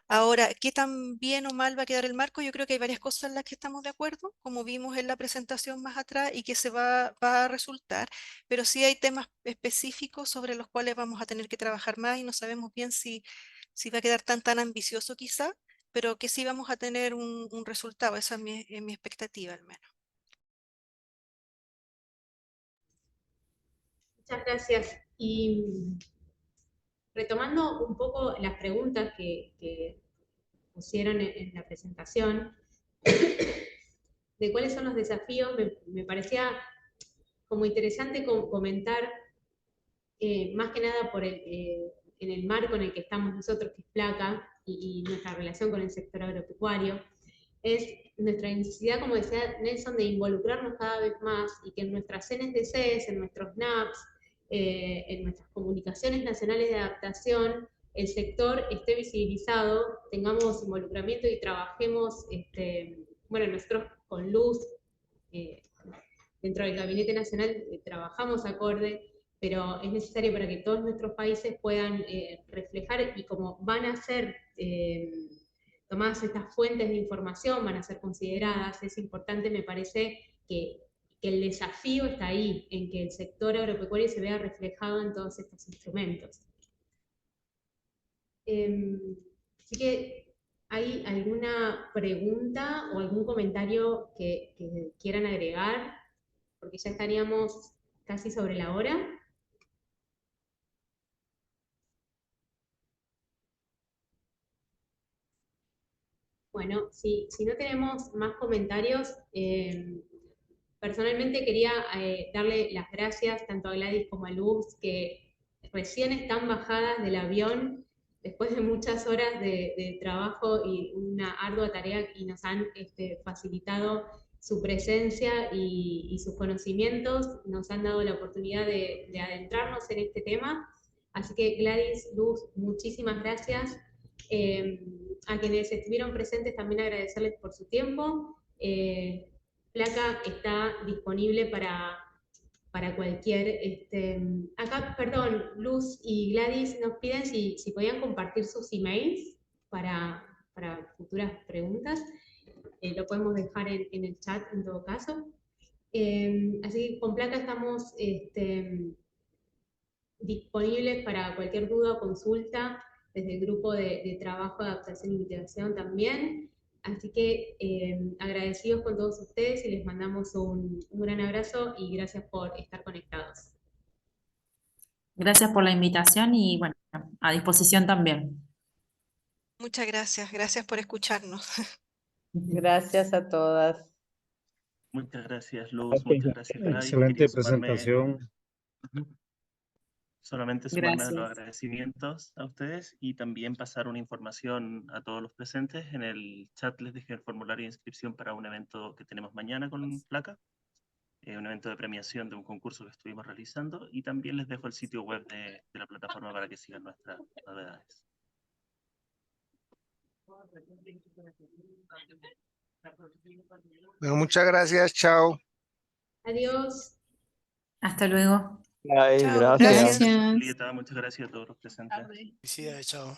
Ahora, ¿qué tan bien o mal va a quedar el marco? Yo creo que hay varias cosas en las que estamos de acuerdo, como vimos en la presentación más atrás, y que va a resultar, pero sí hay temas específicos sobre los cuales vamos a tener que trabajar más y no sabemos bien si va a quedar tan ambicioso quizá, pero que sí vamos a tener un resultado. Esa es mi expectativa al menos. Muchas gracias. Y retomando un poco las preguntas que pusieron en la presentación, de cuáles son los desafíos, me parecía como interesante comentar más que nada en el marco en el que estamos nosotros, que es Placa, y nuestra relación con el sector agropecuario, es nuestra necesidad, como decía Nelson, de involucrarnos cada vez más y que en nuestras CNSCs, en nuestros NAPs, en nuestras comunicaciones nacionales de adaptación, el sector esté visibilizado, tengamos involucramiento y trabajemos, bueno, nosotros con Luz, dentro del Gabinete Nacional trabajamos acorde, pero es necesario para que todos nuestros países puedan reflejar, y como van a ser tomadas estas fuentes de información, van a ser consideradas, es importante, me parece, que el desafío está ahí, en que el sector agropecuario se vea reflejado en todos estos instrumentos. Así que, ¿hay alguna pregunta o algún comentario que quieran agregar? Porque ya estaríamos casi sobre la hora. Bueno, si no tenemos más comentarios, personalmente quería darle las gracias tanto a Gladys como a Luz, que recién están bajadas del avión después de muchas horas de trabajo y una ardua tarea, y nos han facilitado su presencia y sus conocimientos, nos han dado la oportunidad de adentrarnos en este tema. Así que Gladys, Luz, muchísimas gracias. A quienes estuvieron presentes también agradecerles por su tiempo. Placa está disponible para cualquier... acá, perdón, Luz y Gladys nos piden si podían compartir sus emails para futuras preguntas. Lo podemos dejar en el chat en todo caso. Así que con Placa estamos disponibles para cualquier duda o consulta, desde el grupo de trabajo de adaptación y mitigación también. Así que agradecidos con todos ustedes y les mandamos un gran abrazo y gracias por estar conectados. Gracias por la invitación y bueno, a disposición también. Muchas gracias, gracias por escucharnos. Gracias a todas. Muchas gracias, Luz. Muchas gracias, Gladys. Excelente Quería sumarme- presentación. Solamente sumarme a los Gracias. agradecimientos a ustedes y también pasar una información a todos los presentes. En el chat les dejé el formulario de inscripción para un evento que tenemos mañana con Placa, un evento de premiación de un concurso que estuvimos realizando, y también les dejo el sitio web de la plataforma para que sigan nuestras novedades. Bueno, muchas gracias, chao. Adiós. Hasta luego. Ay, Chao, gracias. gracias. Julieta, muchas gracias a todos los presentes. Sí, chao.